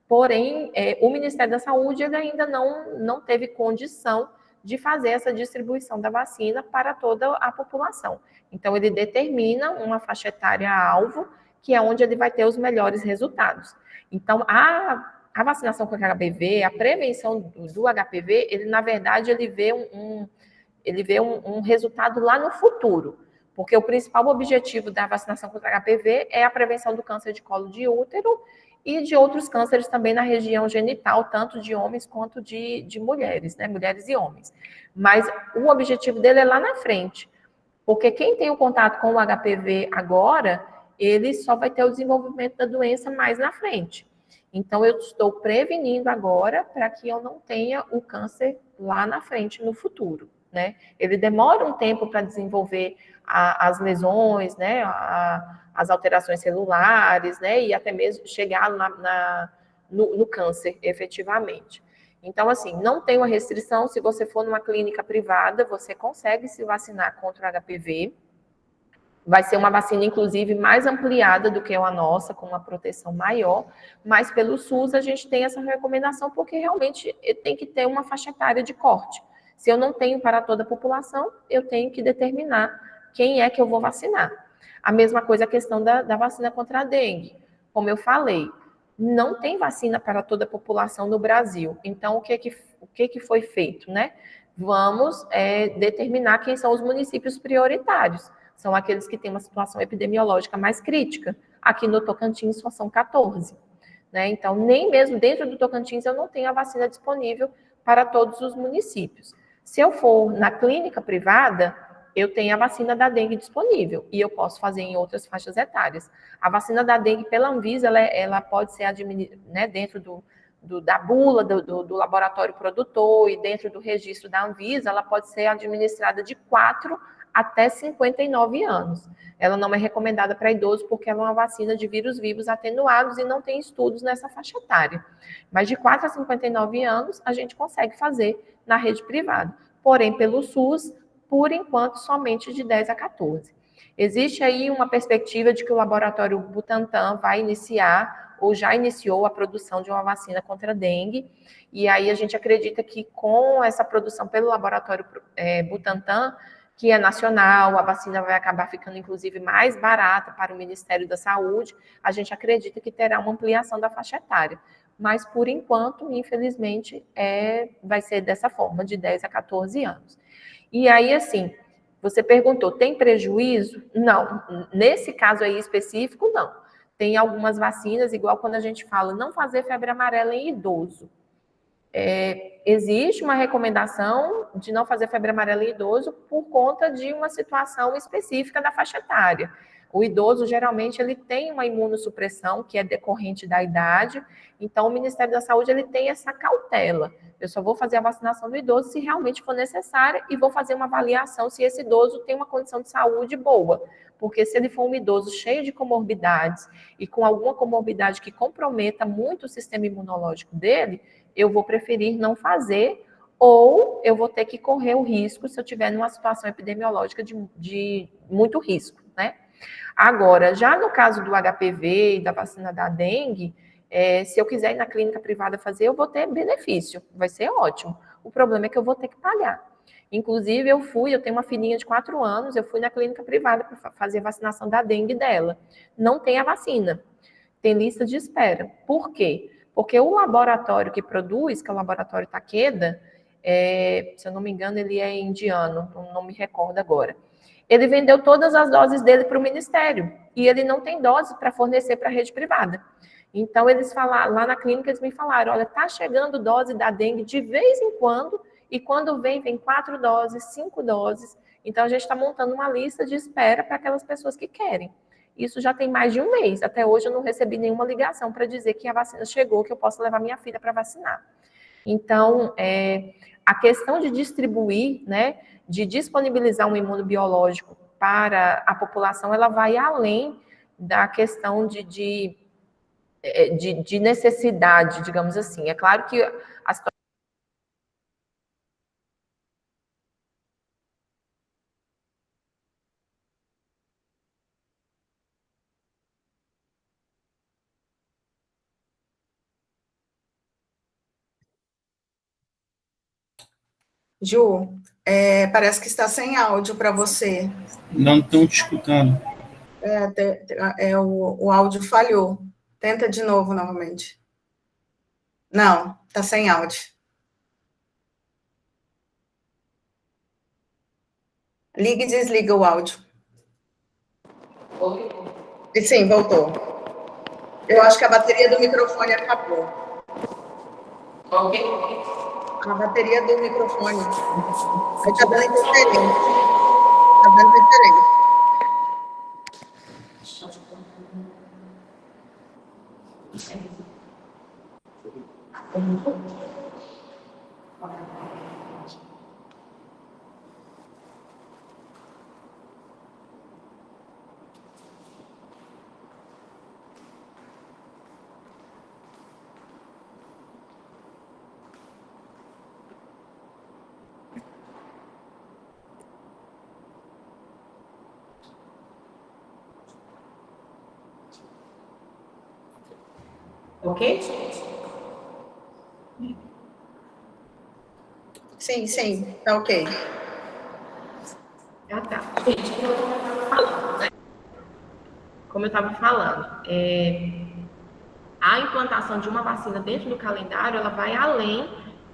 Porém, o Ministério da Saúde ele ainda não teve condição de fazer essa distribuição da vacina para toda a população. Então, ele determina uma faixa etária alvo, que é onde ele vai ter os melhores resultados. Então, a vacinação contra HPV, a prevenção do HPV, ele, na verdade, ele vê um resultado lá no futuro, porque o principal objetivo da vacinação contra HPV é a prevenção do câncer de colo de útero e de outros cânceres também na região genital, tanto de homens quanto de mulheres, né? Mulheres e homens. Mas o objetivo dele é lá na frente, porque quem tem o contato com o HPV agora, ele só vai ter o desenvolvimento da doença mais na frente. Então, eu estou prevenindo agora para que eu não tenha o câncer lá na frente, no futuro, né? Ele demora um tempo para desenvolver as lesões, né? As alterações celulares, né? E até mesmo chegar no câncer, efetivamente. Então, assim, não tem uma restrição. Se você for numa clínica privada, você consegue se vacinar contra o HPV. Vai ser uma vacina, inclusive, mais ampliada do que a nossa, com uma proteção maior, mas pelo SUS a gente tem essa recomendação, porque realmente tem que ter uma faixa etária de corte. Se eu não tenho para toda a população, eu tenho que determinar quem é que eu vou vacinar. A mesma coisa a questão da vacina contra a dengue. Como eu falei, não tem vacina para toda a população no Brasil. Então, o que foi feito, né? Vamos determinar quem são os municípios prioritários. são aqueles que têm uma situação epidemiológica mais crítica. Aqui no Tocantins só são 14. Né? Então, nem mesmo dentro do Tocantins eu não tenho a vacina disponível para todos os municípios. Se eu for na clínica privada, eu tenho a vacina da dengue disponível e eu posso fazer em outras faixas etárias. A vacina da dengue pela Anvisa, ela pode ser administrada, né, dentro da bula do laboratório produtor e dentro do registro da Anvisa, ela pode ser administrada de 4 até 59 anos. Ela não é recomendada para idoso porque ela é uma vacina de vírus vivos atenuados e não tem estudos nessa faixa etária. Mas de 4 a 59 anos, a gente consegue fazer na rede privada. Porém, pelo SUS, por enquanto, somente de 10 a 14. Existe aí uma perspectiva de que o laboratório Butantan vai iniciar ou já iniciou a produção de uma vacina contra a dengue, e aí a gente acredita que com essa produção pelo laboratório Butantan, que é nacional, a vacina vai acabar ficando, inclusive, mais barata para o Ministério da Saúde, a gente acredita que terá uma ampliação da faixa etária. Mas, por enquanto, infelizmente, vai ser dessa forma, de 10 a 14 anos. E aí, assim, você perguntou, tem prejuízo? Não, nesse caso aí específico, não. Tem algumas vacinas, igual quando a gente fala não fazer febre amarela em idoso. Existe uma recomendação de não fazer febre amarela em idoso por conta de uma situação específica da faixa etária. O idoso, geralmente, ele tem uma imunossupressão que é decorrente da idade, então o Ministério da Saúde ele tem essa cautela. Eu só vou fazer a vacinação do idoso se realmente for necessária e vou fazer uma avaliação se esse idoso tem uma condição de saúde boa. Porque se ele for um idoso cheio de comorbidades e com alguma comorbidade que comprometa muito o sistema imunológico dele, eu vou preferir não fazer, ou eu vou ter que correr o risco se eu tiver numa situação epidemiológica de muito risco, né? Agora, já no caso do HPV e da vacina da dengue, se eu quiser ir na clínica privada fazer, eu vou ter benefício, vai ser ótimo. O problema é que eu vou ter que pagar. Inclusive, eu tenho uma filhinha de 4 anos, eu fui na clínica privada para fazer a vacinação da dengue dela. Não tem a vacina, tem lista de espera. Por quê? Porque o laboratório que produz, que é o laboratório Takeda, se eu não me engano, ele é indiano, não me recordo agora. Ele vendeu todas as doses dele para o Ministério, e ele não tem doses para fornecer para a rede privada. Então, eles falaram, lá na clínica, eles me falaram, olha, está chegando dose da dengue de vez em quando, e quando vem 4 doses, 5 doses. Então, a gente está montando uma lista de espera para aquelas pessoas que querem. Isso já tem mais de um mês. Até hoje eu não recebi nenhuma ligação para dizer que a vacina chegou, que eu posso levar minha filha para vacinar. Então, a questão de distribuir, né, de disponibilizar um imunobiológico para a população, ela vai além da questão de necessidade, digamos assim. É claro que a situação... Ju, parece que está sem áudio para você. Não estão te escutando. O áudio falhou. Tenta de novo, novamente. Não, está sem áudio. Liga e desliga o áudio. E sim, voltou. Eu acho que a bateria do microfone acabou. Ok. A bateria do microfone. Está dando interferência. Está dando interferência. Ok? Sim, sim, tá ok. Ah, tá. Gente, como eu estava falando, a implantação de uma vacina dentro do calendário, ela vai além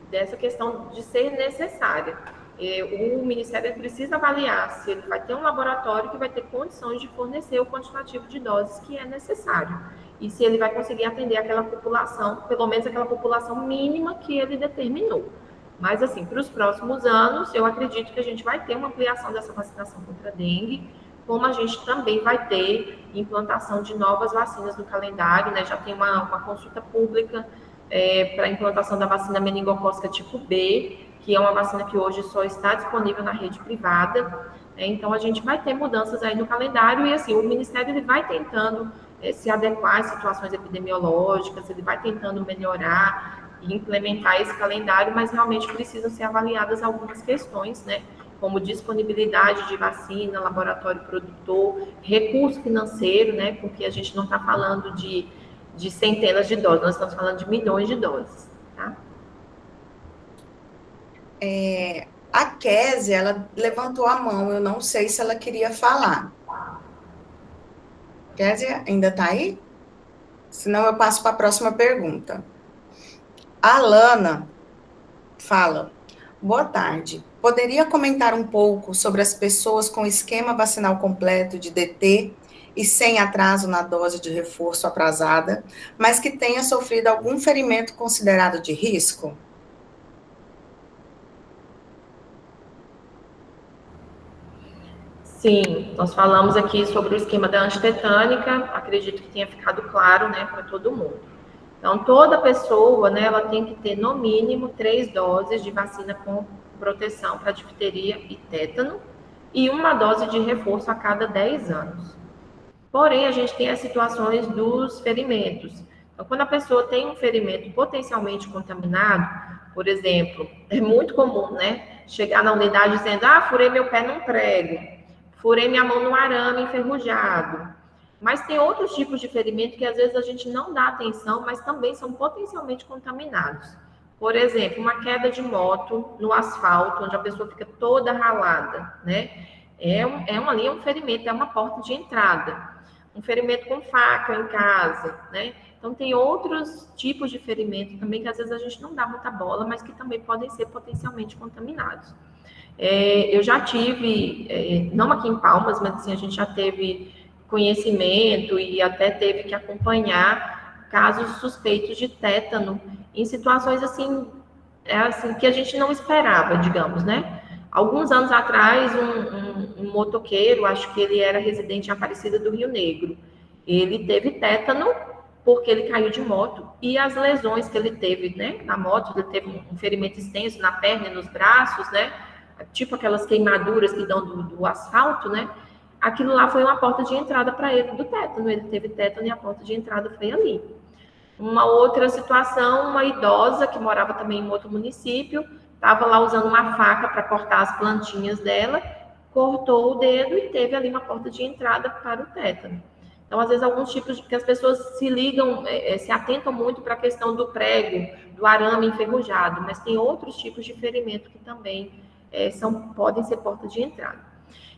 dessa questão de ser necessária. o Ministério precisa avaliar se ele vai ter um laboratório que vai ter condições de fornecer o quantitativo de doses que é necessário. E se ele vai conseguir atender aquela população, pelo menos aquela população mínima que ele determinou. Mas, assim, para os próximos anos, eu acredito que a gente vai ter uma ampliação dessa vacinação contra a dengue, como a gente também vai ter implantação de novas vacinas no calendário, né? Já tem uma consulta pública para a implantação da vacina meningocócica tipo B, que é uma vacina que hoje só está disponível na rede privada, né? Então, a gente vai ter mudanças aí no calendário e, assim, o Ministério ele vai tentando se adequar às situações epidemiológicas, ele vai tentando melhorar e implementar esse calendário, mas realmente precisam ser avaliadas algumas questões, né? Como disponibilidade de vacina, laboratório produtor, recurso financeiro, né? Porque a gente não está falando de centenas de doses, nós estamos falando de milhões de doses, tá? A Kézia, ela levantou a mão, eu não sei se ela queria falar. Kézia, ainda está aí? Senão eu passo para a próxima pergunta. A Alana fala: boa tarde. Poderia comentar um pouco sobre as pessoas com esquema vacinal completo de DT e sem atraso na dose de reforço atrasada, mas que tenha sofrido algum ferimento considerado de risco? Sim, nós falamos aqui sobre o esquema da antitetânica, acredito que tenha ficado claro, né, para todo mundo. Então, toda pessoa, né, ela tem que ter no mínimo 3 doses de vacina com proteção para difteria e tétano e uma dose de reforço a cada 10 anos. Porém, a gente tem as situações dos ferimentos. Então, quando a pessoa tem um ferimento potencialmente contaminado, por exemplo, é muito comum, né, chegar na unidade dizendo: furei meu pé num prego, furei minha mão num arame enferrujado. Mas tem outros tipos de ferimento que às vezes a gente não dá atenção, mas também são potencialmente contaminados. Por exemplo, uma queda de moto no asfalto, onde a pessoa fica toda ralada, né? É um ferimento, é uma porta de entrada. Um ferimento com faca em casa, né? Então, tem outros tipos de ferimento também que às vezes a gente não dá muita bola, mas que também podem ser potencialmente contaminados. Eu já tive, não aqui em Palmas, mas assim, a gente já teve conhecimento e até teve que acompanhar casos suspeitos de tétano em situações assim que a gente não esperava, digamos, né? Alguns anos atrás, um motoqueiro, acho que ele era residente em Aparecida do Rio Negro, ele teve tétano porque ele caiu de moto, e as lesões que ele teve, né, na moto, ele teve um ferimento extenso na perna e nos braços, né, tipo aquelas queimaduras que dão do asfalto, né, aquilo lá foi uma porta de entrada para ele do tétano, ele teve tétano e a porta de entrada foi ali. Uma outra situação, uma idosa que morava também em outro município, estava lá usando uma faca para cortar as plantinhas dela, cortou o dedo e teve ali uma porta de entrada para o tétano. Então, às vezes, alguns tipos que as pessoas se ligam, se atentam muito para a questão do prego, do arame enferrujado, mas tem outros tipos de ferimento que também podem ser portas de entrada.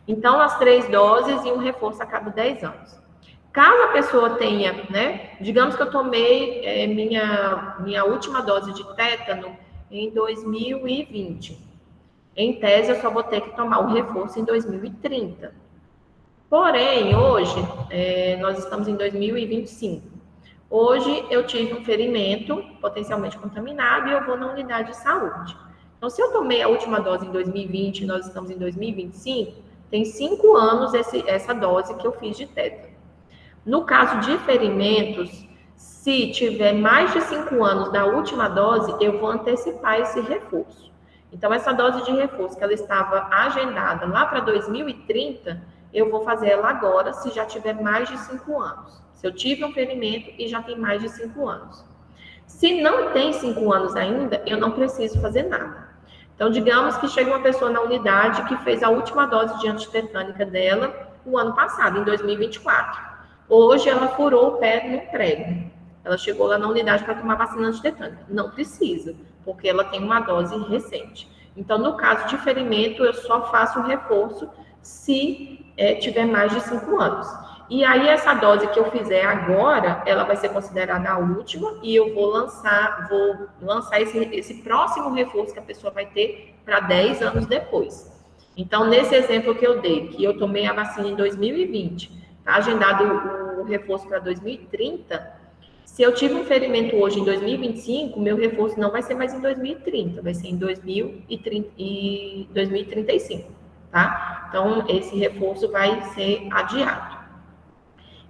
Então, as 3 doses e um reforço a cada 10 anos. Caso a pessoa tenha, né, digamos que eu tomei minha última dose de tétano em 2020. Em tese, eu só vou ter que tomar o reforço em 2030. Porém, hoje, nós estamos em 2025. Hoje, eu tive um ferimento potencialmente contaminado e eu vou na unidade de saúde. Então, se eu tomei a última dose em 2020 e nós estamos em 2025, tem 5 anos essa dose que eu fiz de tétano. No caso de ferimentos, se tiver mais de 5 anos da última dose, eu vou antecipar esse reforço. Então, essa dose de reforço que ela estava agendada lá para 2030, eu vou fazer ela agora, se já tiver mais de 5 anos. Se eu tive um ferimento e já tem mais de 5 anos. Se não tem 5 anos ainda, eu não preciso fazer nada. Então, digamos que chega uma pessoa na unidade que fez a última dose de antitetânica dela o ano passado, em 2024. Hoje, ela furou o pé no prego. Ela chegou lá na unidade para tomar vacina antitetânica. Não precisa, porque ela tem uma dose recente. Então, no caso de ferimento, eu só faço o reforço se tiver mais de 5 anos. E aí, essa dose que eu fizer agora, ela vai ser considerada a última, e eu vou lançar esse próximo reforço que a pessoa vai ter para 10 anos depois. Então, nesse exemplo que eu dei, que eu tomei a vacina em 2020, está agendado o reforço para 2030, se eu tive um ferimento hoje em 2025, meu reforço não vai ser mais em 2030, vai ser em 2030 e 2035, tá? Então, esse reforço vai ser adiado.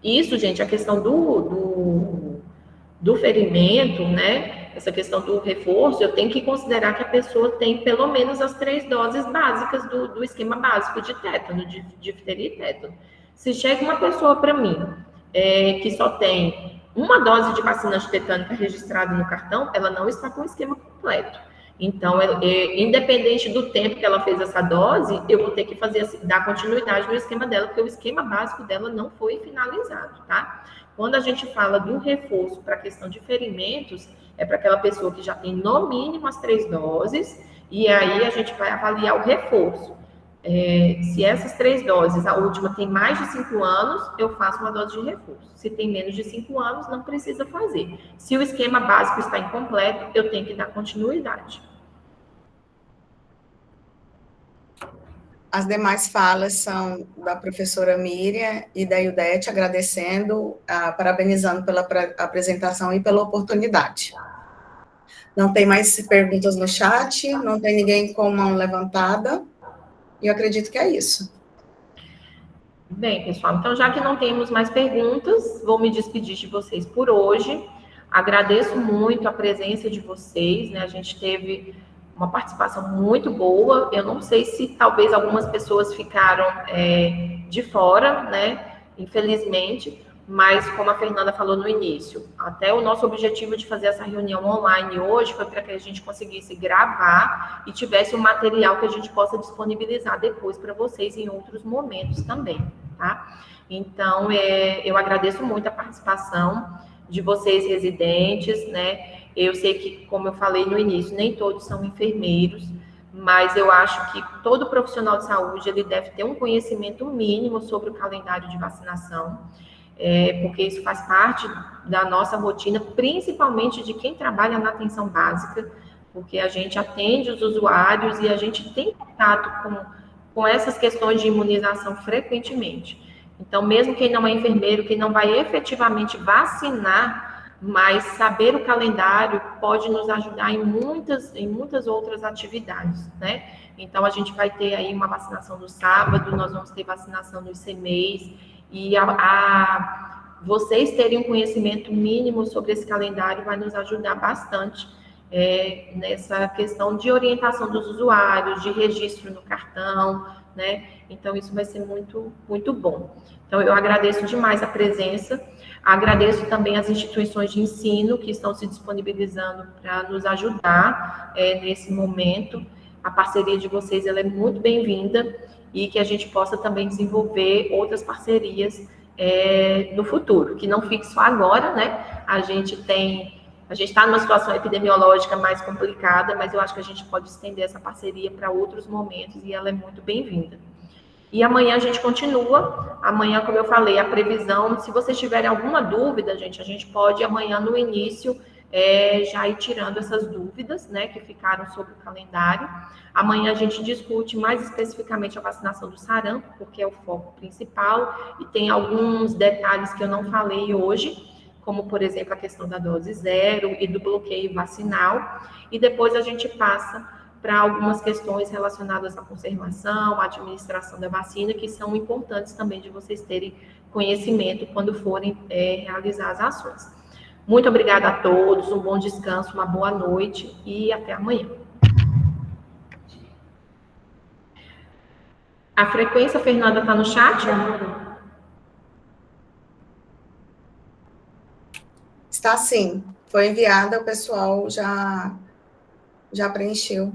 Isso, gente, a questão do ferimento, né? Essa questão do reforço, eu tenho que considerar que a pessoa tem pelo menos as 3 doses básicas do esquema básico de tétano, de difteria e tétano. Se chega uma pessoa para mim que só tem uma dose de vacina antitetânica registrada no cartão, ela não está com o esquema completo. Então, independente do tempo que ela fez essa dose, eu vou ter que dar continuidade no esquema dela, porque o esquema básico dela não foi finalizado, tá? Quando a gente fala do reforço para a questão de ferimentos, é para aquela pessoa que já tem no mínimo as 3 doses, e aí a gente vai avaliar o reforço. Se essas 3 doses, a última tem mais de 5 anos, eu faço uma dose de reforço. Se tem menos de 5 anos, não precisa fazer. Se o esquema básico está incompleto, eu tenho que dar continuidade. As demais falas são da professora Miriam e da Ildete, agradecendo, parabenizando pela apresentação e pela oportunidade. Não tem mais perguntas no chat, não tem ninguém com mão levantada, e eu acredito que é isso. Bem, pessoal, então já que não temos mais perguntas, vou me despedir de vocês por hoje. Agradeço muito a presença de vocês, né? A gente teve uma participação muito boa. Eu não sei se talvez algumas pessoas ficaram de fora, né? Infelizmente, mas como a Fernanda falou no início, até o nosso objetivo de fazer essa reunião online hoje foi para que a gente conseguisse gravar e tivesse um material que a gente possa disponibilizar depois para vocês em outros momentos também, tá? Então, eu agradeço muito a participação de vocês residentes, né? Eu sei que, como eu falei no início, nem todos são enfermeiros, mas eu acho que todo profissional de saúde ele deve ter um conhecimento mínimo sobre o calendário de vacinação, porque isso faz parte da nossa rotina, principalmente de quem trabalha na atenção básica, porque a gente atende os usuários e a gente tem contato com essas questões de imunização frequentemente. Então, mesmo quem não é enfermeiro, quem não vai efetivamente vacinar, mas saber o calendário pode nos ajudar em muitas outras atividades, né? Então, a gente vai ter aí uma vacinação no sábado, nós vamos ter vacinação nos CMEs, e vocês terem um conhecimento mínimo sobre esse calendário vai nos ajudar bastante nessa questão de orientação dos usuários, de registro no cartão, né? Então, isso vai ser muito, muito bom. Então, eu agradeço demais a presença, agradeço também as instituições de ensino que estão se disponibilizando para nos ajudar nesse momento. A parceria de vocês ela é muito bem-vinda e que a gente possa também desenvolver outras parcerias no futuro, que não fique só agora, né? A gente está numa situação epidemiológica mais complicada, mas eu acho que a gente pode estender essa parceria para outros momentos e ela é muito bem-vinda. E amanhã a gente continua. Amanhã, como eu falei, a previsão, se vocês tiverem alguma dúvida, a gente pode amanhã no início já ir tirando essas dúvidas, né, que ficaram sobre o calendário. Amanhã a gente discute mais especificamente a vacinação do sarampo, porque é o foco principal, e tem alguns detalhes que eu não falei hoje, como, por exemplo, a questão da dose 0 e do bloqueio vacinal, e depois a gente passa para algumas questões relacionadas à conservação, à administração da vacina, que são importantes também de vocês terem conhecimento quando forem realizar as ações. Muito obrigada a todos, um bom descanso, uma boa noite e até amanhã. A frequência, Fernanda, está no chat? Está sim, foi enviada, o pessoal já preencheu.